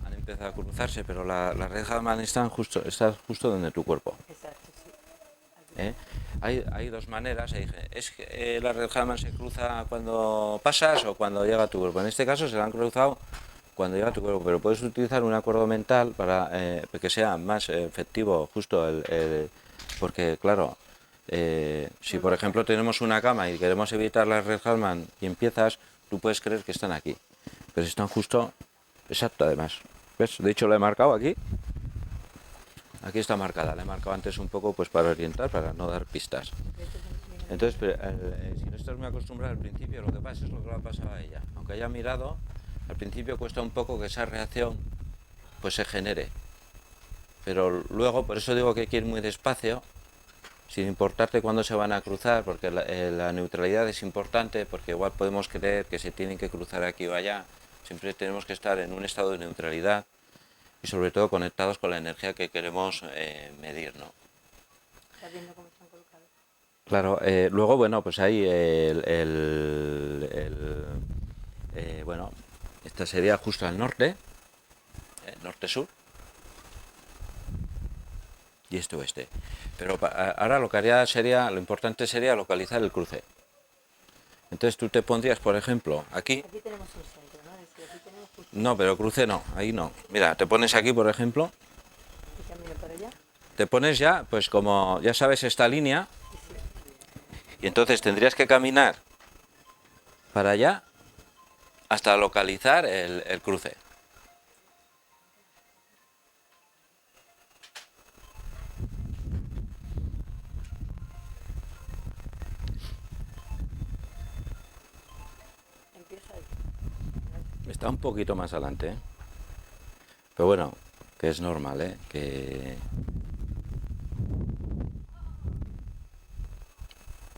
a cruzarse, pero la red Harman está justo donde tu cuerpo. Exacto, sí. Hay dos maneras. Es que la red Harman se cruza cuando pasas o cuando llega a tu cuerpo. En este caso se la han cruzado cuando llega a tu cuerpo, pero puedes utilizar un acuerdo mental para que sea más efectivo justo porque claro, si por ejemplo tenemos una cama y queremos evitar la red Harman y empiezas, tú puedes creer que están aquí, pero están justo exacto. Además, ¿ves? De hecho la he marcado aquí. Aquí está marcada, la he marcado antes un poco pues para orientar, para no dar pistas. Entonces, si no estás muy acostumbrado al principio, lo que pasa es lo que le ha pasado a ella. Aunque haya mirado, al principio cuesta un poco que esa reacción pues se genere. Pero luego, por eso digo que hay que ir muy despacio, sin importarte cuándo se van a cruzar, porque la neutralidad es importante, porque igual podemos creer que se tienen que cruzar aquí o allá. Siempre tenemos que estar en un estado de neutralidad y sobre todo conectados con la energía que queremos medir, ¿no? ¿Estás viendo cómo están colocados? Claro, luego, bueno, pues ahí bueno, esta sería justo al norte, norte-sur, y este-oeste. Pero ahora lo que haría lo importante sería localizar el cruce. Entonces tú te pondrías, por ejemplo, aquí. Aquí tenemos un centro, ¿no? Es decir, aquí tenemos justo... No, pero cruce no, ahí no. Mira, te pones aquí, por ejemplo. ¿Y camino para allá? Te pones ya, pues como ya sabes esta línea, y entonces tendrías que caminar para allá hasta localizar el cruce. Empieza ahí. Está un poquito más adelante, ¿eh? Pero bueno, que es normal, ¿eh? Que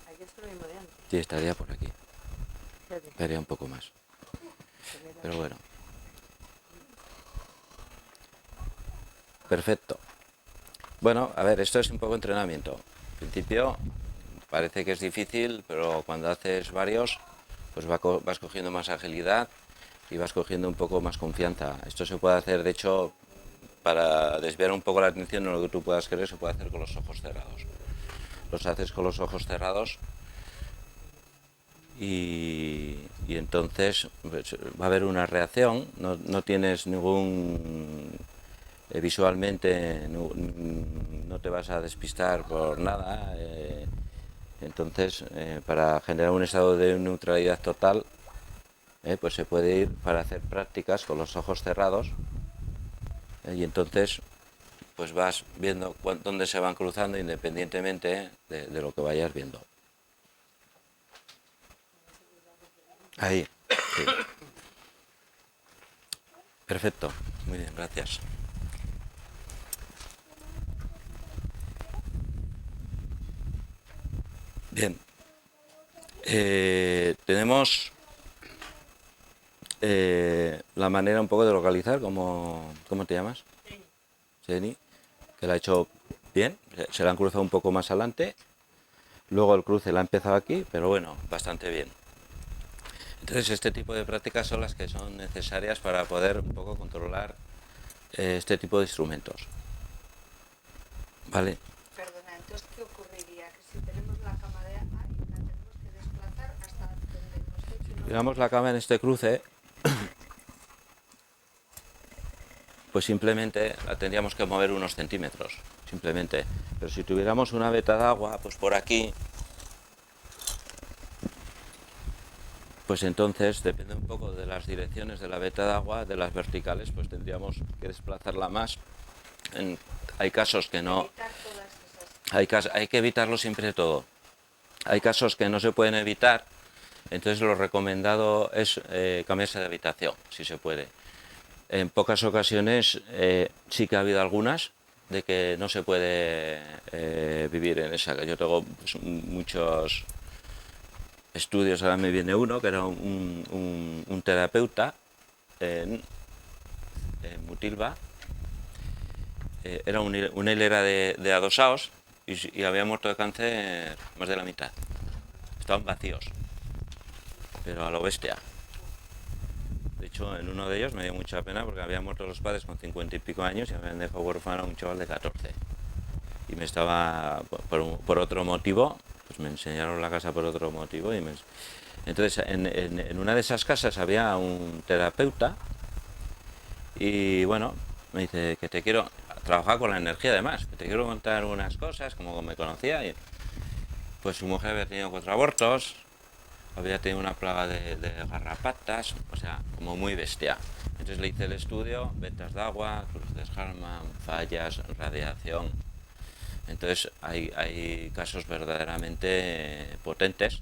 Aquí es lo mismo de antes. sí, estaría por aquí. Fíjate. Estaría un poco más. Pero bueno. Perfecto. Bueno, a ver, esto es un poco entrenamiento. En principio parece que es difícil, pero cuando haces varios, pues vas cogiendo más agilidad y vas cogiendo un poco más confianza. Esto se puede hacer, de hecho, para desviar un poco la atención de lo que tú puedas querer, se puede hacer con los ojos cerrados. Los haces con los ojos cerrados y entonces pues, va a haber una reacción, no tienes ningún... visualmente no te vas a despistar por nada, entonces para generar un estado de neutralidad total, pues se puede ir para hacer prácticas con los ojos cerrados, y entonces pues vas viendo dónde se van cruzando independientemente de lo que vayas viendo. Ahí, sí. Perfecto, muy bien, gracias. Bien, tenemos la manera un poco de localizar, ¿cómo te llamas? Jenny, que la ha hecho bien, se la han cruzado un poco más adelante, luego el cruce la ha empezado aquí, pero bueno, bastante bien. Entonces este tipo de prácticas son las que son necesarias para poder un poco controlar este tipo de instrumentos. ¿Vale? Perdona, entonces, ¿qué ocurriría? Que si tenemos la cámara ahí, la tenemos que desplazar hasta donde nos dé. Si tuviéramos la cámara en este cruce, pues simplemente la tendríamos que mover unos centímetros, simplemente. Pero si tuviéramos una veta de agua, pues por aquí, pues entonces depende un poco de las direcciones de la veta de agua, de las verticales, pues tendríamos que desplazarla más. Hay casos que no... Hay que evitarlo siempre todo. Hay casos que no se pueden evitar, entonces lo recomendado es cambiarse de habitación, si se puede. En pocas ocasiones sí que ha habido algunas de que no se puede vivir en esa. Yo tengo pues, muchos estudios, ahora me viene uno que era un terapeuta en Mutilva. Era una hilera de adosaos y había muerto de cáncer más de la mitad. Estaban vacíos, pero a lo bestia. De hecho, en uno de ellos me dio mucha pena porque habían muerto los padres con 50 y pico años y me habían dejado huérfano a un chaval de 14. Y me estaba, por otro motivo, pues me enseñaron la casa por otro motivo. Entonces, en una de esas casas había un terapeuta y bueno, me dice que te quiero trabajar con la energía además, que te quiero contar unas cosas, como me conocía. Y, pues su mujer había tenido 4 abortos, había tenido una plaga de garrapatas, o sea, como muy bestia. Entonces le hice el estudio, vetas de agua, cruces Hartmann, fallas, radiación. Entonces hay casos verdaderamente potentes.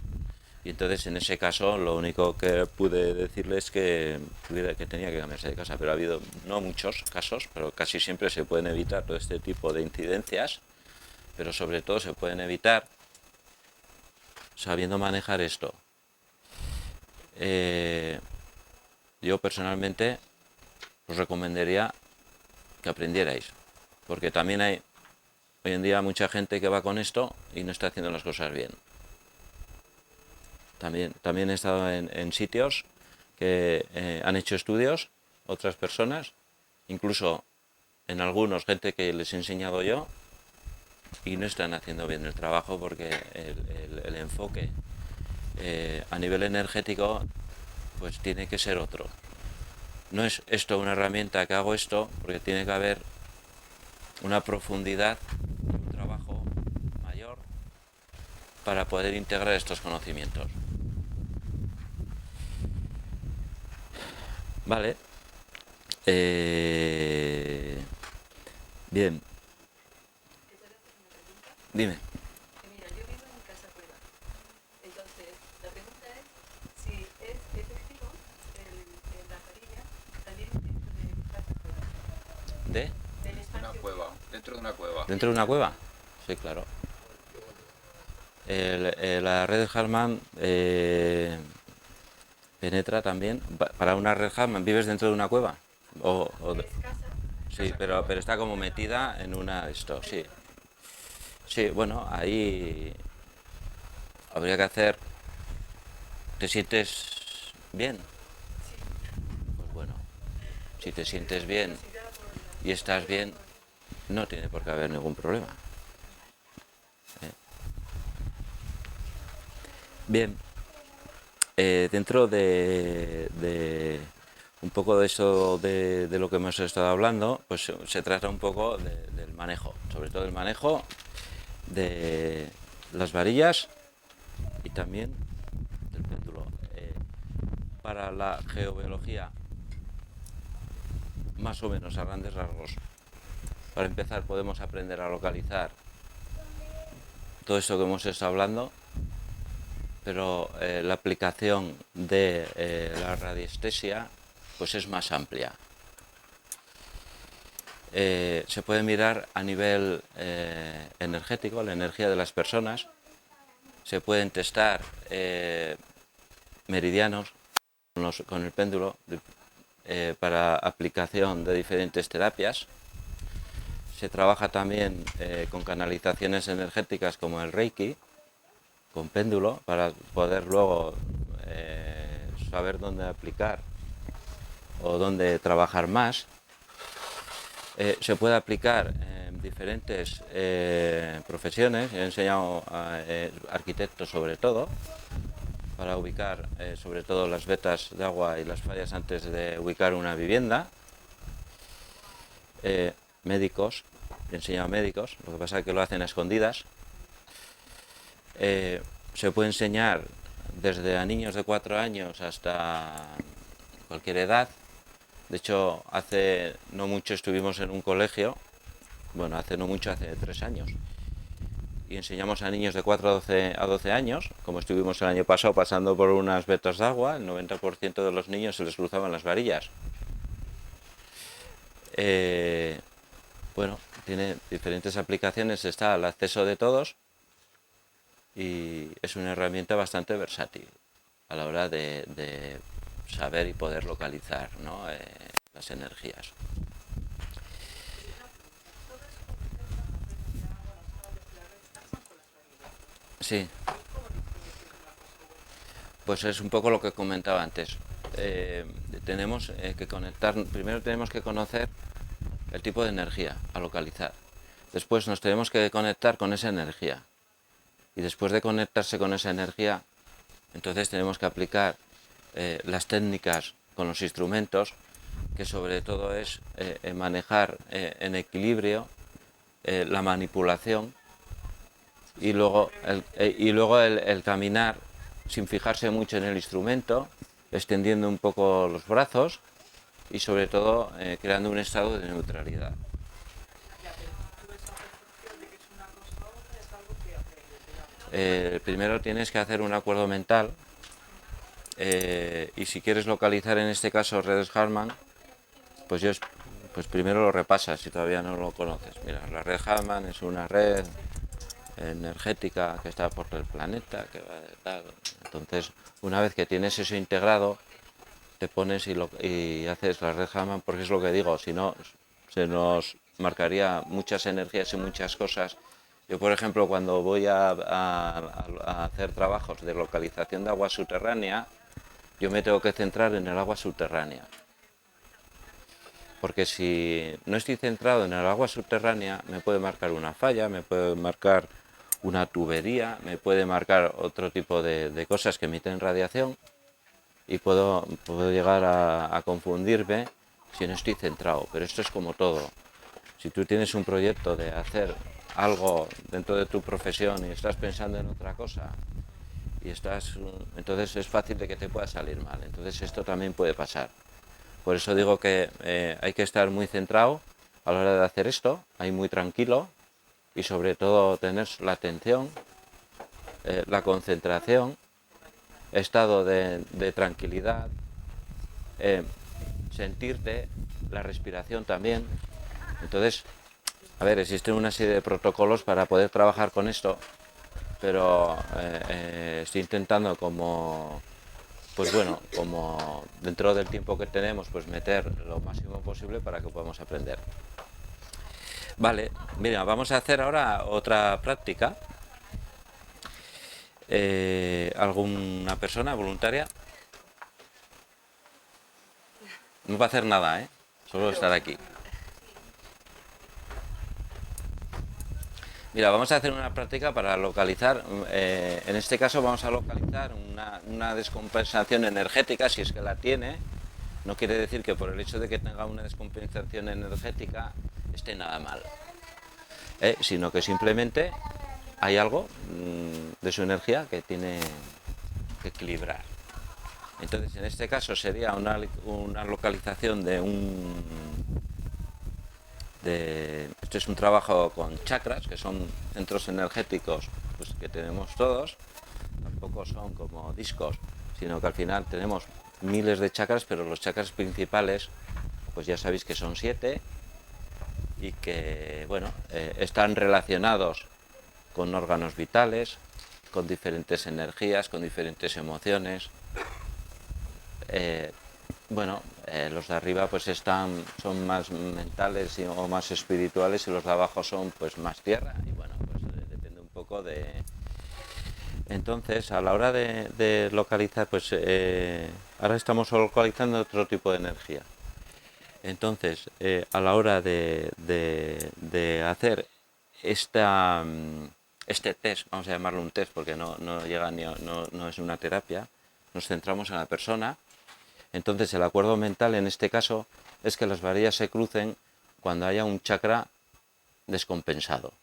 Y entonces en ese caso lo único que pude decirle es que tenía que cambiarse de casa. Pero ha habido no muchos casos, pero casi siempre se pueden evitar todo este tipo de incidencias. Pero sobre todo se pueden evitar sabiendo manejar esto. Yo personalmente os recomendaría que aprendierais, porque también hay hoy en día mucha gente que va con esto y no está haciendo las cosas bien. También he estado en sitios que han hecho estudios, otras personas, incluso en algunos gente que les he enseñado yo, y no están haciendo bien el trabajo porque el enfoque a nivel energético pues tiene que ser otro. No es esto una herramienta que hago esto, porque tiene que haber una profundidad, un trabajo mayor para poder integrar estos conocimientos. Vale. Bien. Dime. Mira, yo vivo en casa cueva. Entonces, la pregunta es si es efectivo la carilla también dentro de casa cueva. Del espacio. Una cueva, dentro de una cueva. ¿Dentro de una cueva? Sí, claro. La red Hartmann penetra también. Para una red Hartmann, ¿vives dentro de una cueva? Es casa. Sí, pero está como metida en una... Esto, sí. Sí, bueno, ahí habría que hacer... ¿Te sientes bien? Pues bueno, si te sientes bien y estás bien, no tiene por qué haber ningún problema. Bien. Dentro de un poco de eso de lo que hemos estado hablando, pues se trata un poco del manejo, sobre todo el manejo de las varillas y también del péndulo. Para la geobiología, más o menos a grandes rasgos, para empezar podemos aprender a localizar todo esto que hemos estado hablando, pero la aplicación de la radiestesia pues es más amplia. Se puede mirar a nivel energético, la energía de las personas, se pueden testar meridianos con el péndulo para aplicación de diferentes terapias. Se trabaja también con canalizaciones energéticas como el Reiki, con péndulo, para poder luego saber dónde aplicar o dónde trabajar más. Se puede aplicar en diferentes profesiones. He enseñado a arquitectos sobre todo, para ubicar sobre todo las vetas de agua y las fallas antes de ubicar una vivienda. Médicos, he enseñado a médicos, lo que pasa es que lo hacen a escondidas. Se puede enseñar desde a niños de 4 años hasta cualquier edad. De hecho, hace no mucho estuvimos en un colegio, bueno, hace no mucho, hace 3 años, y enseñamos a niños de 4 a 12 años, como estuvimos el año pasado pasando por unas vetas de agua, el 90% de los niños se les cruzaban las varillas. Bueno, tiene diferentes aplicaciones, está al acceso de todos y es una herramienta bastante versátil a la hora de saber y poder localizar, ¿no? Las energías. Sí, pues es un poco lo que comentaba antes. Tenemos que conectar, primero tenemos que conocer el tipo de energía a localizar. Después nos tenemos que conectar con esa energía. Y después de conectarse con esa energía, entonces tenemos que aplicar las técnicas con los instrumentos, que sobre todo es manejar en equilibrio la manipulación y luego el caminar sin fijarse mucho en el instrumento, extendiendo un poco los brazos y sobre todo creando un estado de neutralidad. Primero tienes que hacer un acuerdo mental y si quieres localizar en este caso redes Harman, pues primero lo repasas si todavía no lo conoces. Mira, la red Harman es una red energética que está por el planeta, que va de tal. Entonces, una vez que tienes eso integrado, te pones y haces la red Harman, porque es lo que digo, si no se nos marcaría muchas energías y muchas cosas. Yo, por ejemplo, cuando voy a hacer trabajos de localización de agua subterránea, yo me tengo que centrar en el agua subterránea. Porque si no estoy centrado en el agua subterránea, me puede marcar una falla, me puede marcar una tubería, me puede marcar otro tipo de cosas que emiten radiación y puedo llegar a confundirme si no estoy centrado. Pero esto es como todo. Si tú tienes un proyecto de hacer algo dentro de tu profesión y estás pensando en otra cosa, entonces es fácil de que te pueda salir mal. Entonces esto también puede pasar. Por eso digo que hay que estar muy centrado a la hora de hacer esto, ahí muy tranquilo y sobre todo tener la atención, la concentración, estado de tranquilidad, sentirte, la respiración también. Entonces, a ver, existen una serie de protocolos para poder trabajar con esto, pero estoy intentando como dentro del tiempo que tenemos, pues meter lo máximo posible para que podamos aprender. Vale, mira, vamos a hacer ahora otra práctica. ¿Alguna persona voluntaria? No va a hacer nada, solo estar aquí. Mira, vamos a hacer una práctica para localizar, en este caso vamos a localizar una descompensación energética, si es que la tiene. No quiere decir que por el hecho de que tenga una descompensación energética esté nada mal, sino que simplemente hay algo de su energía que tiene que equilibrar. Entonces, en este caso sería una localización de esto es un trabajo con chakras, que son centros energéticos pues, que tenemos todos. Tampoco son como discos, sino que al final tenemos miles de chakras, pero los chakras principales, pues ya sabéis que son 7 y que, bueno, están relacionados con órganos vitales, con diferentes energías, con diferentes emociones. Los de arriba pues son más mentales o más espirituales y los de abajo son pues más tierra y bueno, pues depende un poco de... Entonces, a la hora de localizar, pues ahora estamos localizando otro tipo de energía. Entonces, a la hora de hacer este test, vamos a llamarlo un test porque no llega no es una terapia, nos centramos en la persona. Entonces, el acuerdo mental en este caso es que las varillas se crucen cuando haya un chakra descompensado.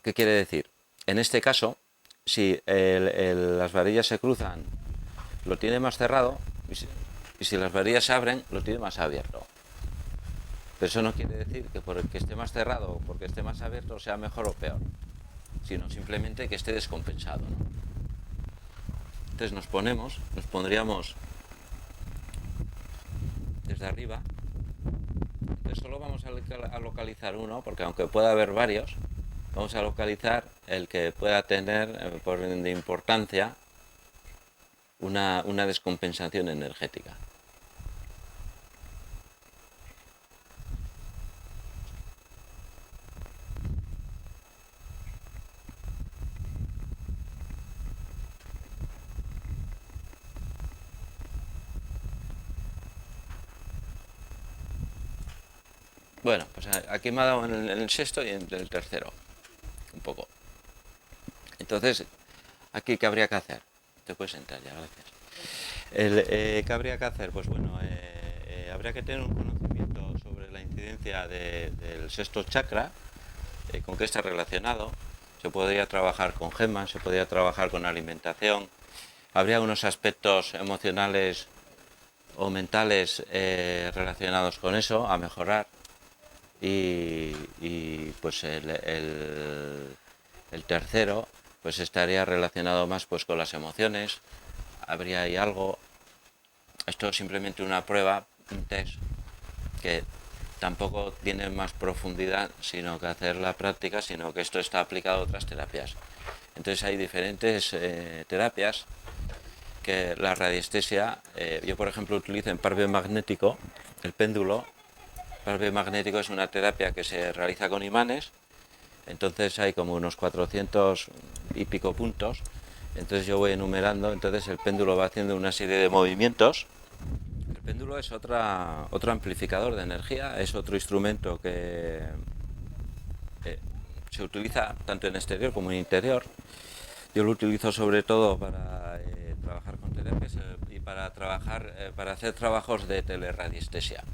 ¿Qué quiere decir? En este caso, si las varillas se cruzan, lo tiene más cerrado, y si las varillas se abren, lo tiene más abierto. Pero eso no quiere decir que porque esté más cerrado o porque esté más abierto sea mejor o peor, sino simplemente que esté descompensado, ¿no? Entonces nos pondríamos desde arriba. Entonces solo vamos a localizar uno, porque aunque pueda haber varios, vamos a localizar el que pueda tener por de importancia una descompensación energética. Bueno, pues aquí me ha dado en el sexto y en el tercero, un poco. Entonces, aquí ¿qué habría que hacer? Te puedes sentar ya, gracias. ¿Qué habría que hacer? Pues bueno, habría que tener un conocimiento sobre la incidencia del sexto chakra, con qué está relacionado. Se podría trabajar con gemas, se podría trabajar con alimentación. Habría unos aspectos emocionales o mentales relacionados con eso, a mejorar. Y pues el tercero pues estaría relacionado más pues con las emociones. Habría ahí algo. Esto es simplemente una prueba, un test que tampoco tiene más profundidad sino que hacer la práctica, sino que esto está aplicado a otras terapias. Entonces hay diferentes terapias que la radiestesia, yo por ejemplo utilizo en par biomagnético el péndulo. El biomagnético es una terapia que se realiza con imanes, entonces hay como unos 400 y pico puntos, entonces yo voy enumerando, entonces el péndulo va haciendo una serie de movimientos. El péndulo es otro amplificador de energía, es otro instrumento que se utiliza tanto en exterior como en interior. Yo lo utilizo sobre todo para trabajar con terapias y para hacer trabajos de teleradiestesia.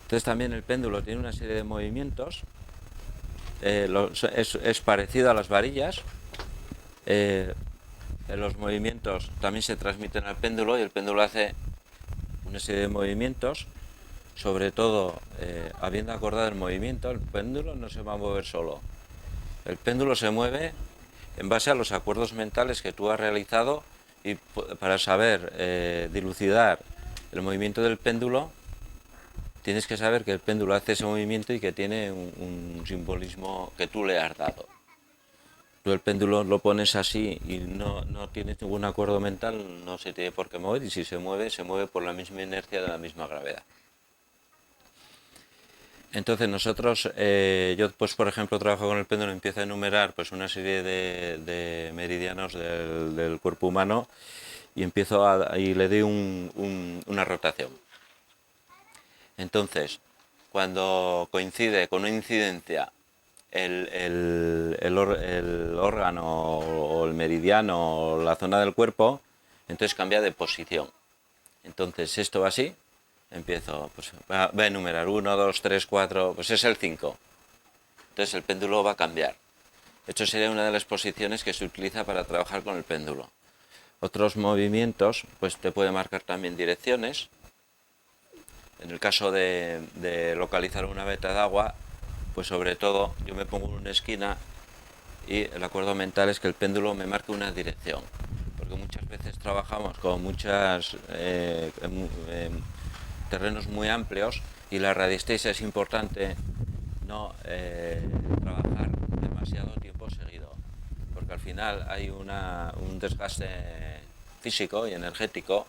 Entonces también el péndulo tiene una serie de movimientos, es parecido a las varillas, los movimientos también se transmiten al péndulo y el péndulo hace una serie de movimientos, sobre todo habiendo acordado el movimiento, el péndulo no se va a mover solo, el péndulo se mueve en base a los acuerdos mentales que tú has realizado y para saber dilucidar el movimiento del péndulo. Tienes que saber que el péndulo hace ese movimiento y que tiene un simbolismo que tú le has dado. Tú el péndulo lo pones así y no tienes ningún acuerdo mental, no se tiene por qué mover, y si se mueve por la misma inercia de la misma gravedad. Entonces nosotros, yo pues por ejemplo trabajo con el péndulo, empiezo a enumerar pues una serie de meridianos del cuerpo humano y y le doy una rotación. Entonces, cuando coincide con una incidencia el órgano o el meridiano o la zona del cuerpo, entonces cambia de posición. Entonces esto va así, empiezo, pues voy a enumerar 1, 2, 3, 4, pues es el 5. Entonces el péndulo va a cambiar. Esto sería una de las posiciones que se utiliza para trabajar con el péndulo. Otros movimientos, pues te puede marcar también direcciones. En el caso de localizar una veta de agua, pues sobre todo yo me pongo en una esquina y el acuerdo mental es que el péndulo me marque una dirección. Porque muchas veces trabajamos con muchos terrenos muy amplios y la radiestesia es importante no trabajar demasiado tiempo seguido, porque al final hay un desgaste físico y energético,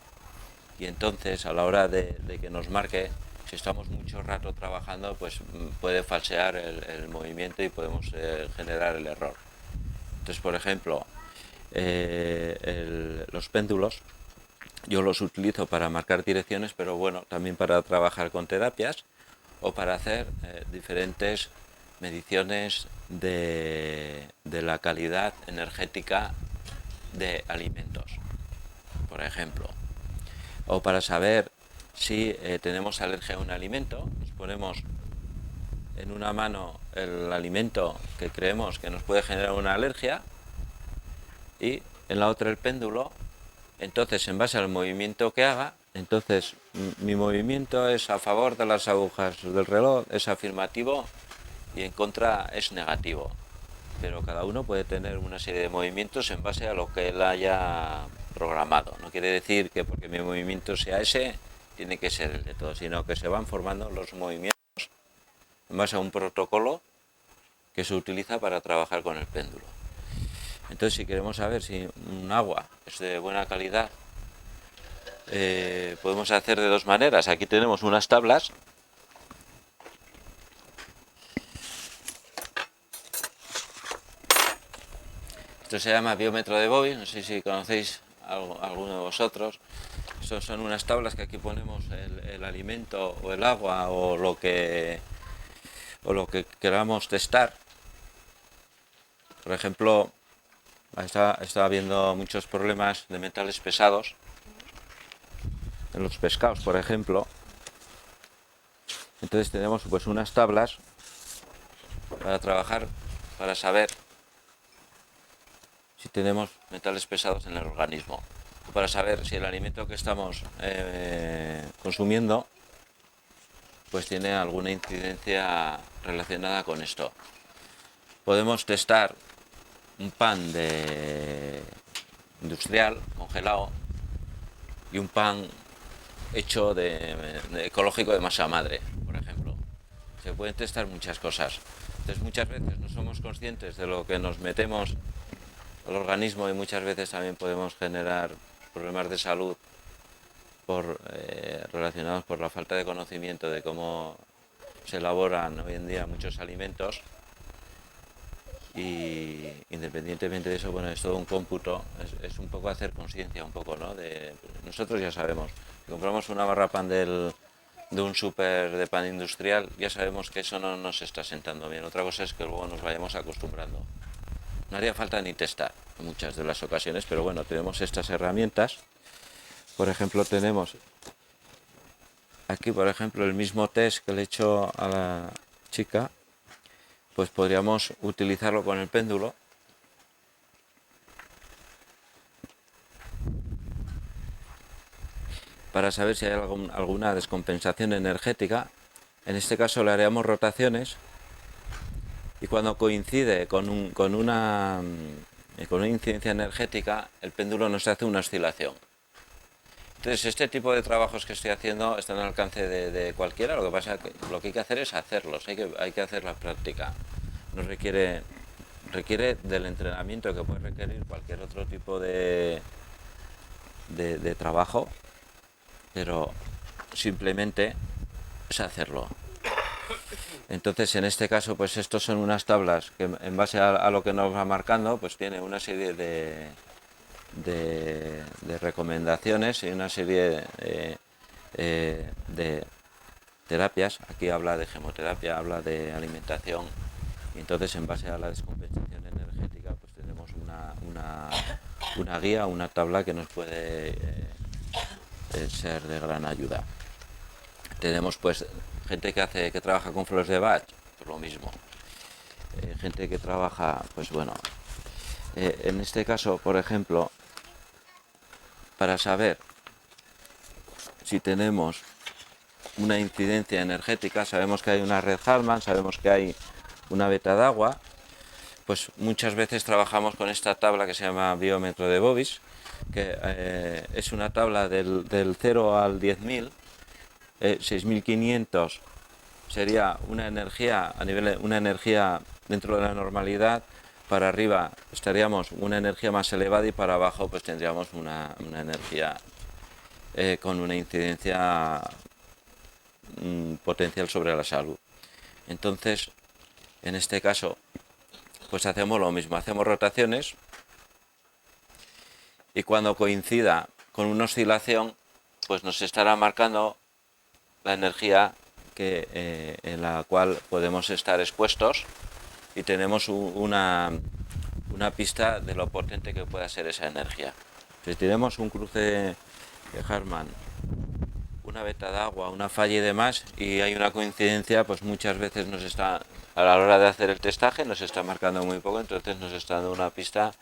y entonces a la hora de que nos marque, si estamos mucho rato trabajando, pues puede falsear el movimiento y podemos generar el error. Entonces, por ejemplo, los péndulos yo los utilizo para marcar direcciones, pero bueno, también para trabajar con terapias o para hacer diferentes mediciones de la calidad energética de alimentos, por ejemplo. O para saber si tenemos alergia a un alimento, nos ponemos en una mano el alimento que creemos que nos puede generar una alergia y en la otra el péndulo. Entonces, en base al movimiento que haga, entonces mi movimiento es a favor de las agujas del reloj, es afirmativo, y en contra es negativo. Pero cada uno puede tener una serie de movimientos en base a lo que él haya programado. No quiere decir que porque mi movimiento sea ese, tiene que ser el de todos, sino que se van formando los movimientos en base a un protocolo que se utiliza para trabajar con el péndulo. Entonces, si queremos saber si un agua es de buena calidad, podemos hacer de dos maneras. Aquí tenemos unas tablas. Esto se llama biómetro de Bobby, no sé si conocéis alguno de vosotros. Estas son unas tablas que aquí ponemos el alimento o el agua o lo que queramos testar. Por ejemplo, está habiendo muchos problemas de metales pesados en los pescados, por ejemplo. Entonces tenemos pues unas tablas para trabajar, para saber si tenemos metales pesados en el organismo, o para saber si el alimento que estamos consumiendo pues tiene alguna incidencia relacionada con esto. Podemos testar un pan industrial, congelado, y un pan hecho de ecológico de masa madre, por ejemplo. Se pueden testar muchas cosas. Entonces muchas veces no somos conscientes de lo que nos metemos al organismo y muchas veces también podemos generar problemas de salud relacionados por la falta de conocimiento de cómo se elaboran hoy en día muchos alimentos. Y independientemente de eso, bueno, es todo un cómputo, es un poco hacer conciencia, un poco, ¿no? Nosotros ya sabemos, si compramos una barra pan de un súper de pan industrial, ya sabemos que eso no nos está sentando bien. Otra cosa es que luego nos vayamos acostumbrando. No haría falta ni testar en muchas de las ocasiones, pero bueno, tenemos estas herramientas. Por ejemplo, tenemos aquí, por ejemplo, el mismo test que le he hecho a la chica, pues podríamos utilizarlo con el péndulo. Para saber si hay alguna descompensación energética. En este caso le haríamos rotaciones y cuando coincide con una incidencia energética, el péndulo nos hace una oscilación. Entonces, este tipo de trabajos que estoy haciendo están al alcance de cualquiera. Lo que pasa es que lo que hay que hacer es hacerlos, hay que hacer la práctica. No requiere del entrenamiento que puede requerir cualquier otro tipo de trabajo, pero simplemente es hacerlo. Entonces, en este caso, pues estos son unas tablas que en base a lo que nos va marcando, pues tiene una serie de recomendaciones y una serie de terapias. Aquí habla de gemoterapia, habla de alimentación Y entonces, en base a la descompensación energética, pues tenemos una guía, una tabla que nos puede ser de gran ayuda. Tenemos pues gente que trabaja con flores de Bach, pues lo mismo. Gente que trabaja, pues bueno, en este caso, por ejemplo, para saber si tenemos una incidencia energética, sabemos que hay una red Hartmann, sabemos que hay una veta de agua, pues muchas veces trabajamos con esta tabla que se llama biómetro de Bobis, que es una tabla del 0 al 10.000, 6.500 sería una energía a nivel, una energía dentro de la normalidad. Para arriba estaríamos una energía más elevada y para abajo pues tendríamos una energía con una incidencia potencial sobre la salud. Entonces, en este caso, pues hacemos lo mismo, hacemos rotaciones y cuando coincida con una oscilación, pues nos estará marcando la energía en la cual podemos estar expuestos y tenemos una pista de lo potente que pueda ser esa energía. Si tenemos un cruce de Hartmann, una veta de agua, una falla y demás, y hay una coincidencia, pues muchas veces nos está, a la hora de hacer el testaje, nos está marcando muy poco, entonces nos está dando una pista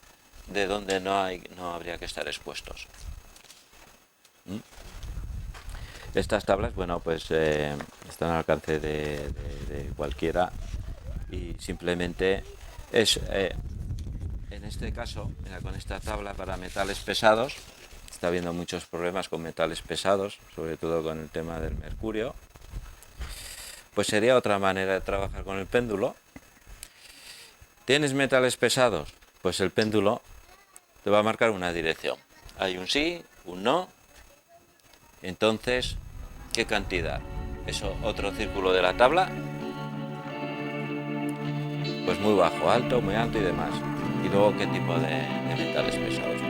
de donde no habría que estar expuestos. Estas tablas, bueno, pues están al alcance de cualquiera y simplemente es, en este caso, mira, con esta tabla para metales pesados, está habiendo muchos problemas con metales pesados, sobre todo con el tema del mercurio, pues sería otra manera de trabajar con el péndulo. ¿Tienes metales pesados? Pues el péndulo te va a marcar una dirección. Hay un sí, un no. Entonces, ¿qué cantidad? Eso, otro círculo de la tabla. Pues muy bajo, alto, muy alto y demás. Y luego, ¿qué tipo de metales pesados?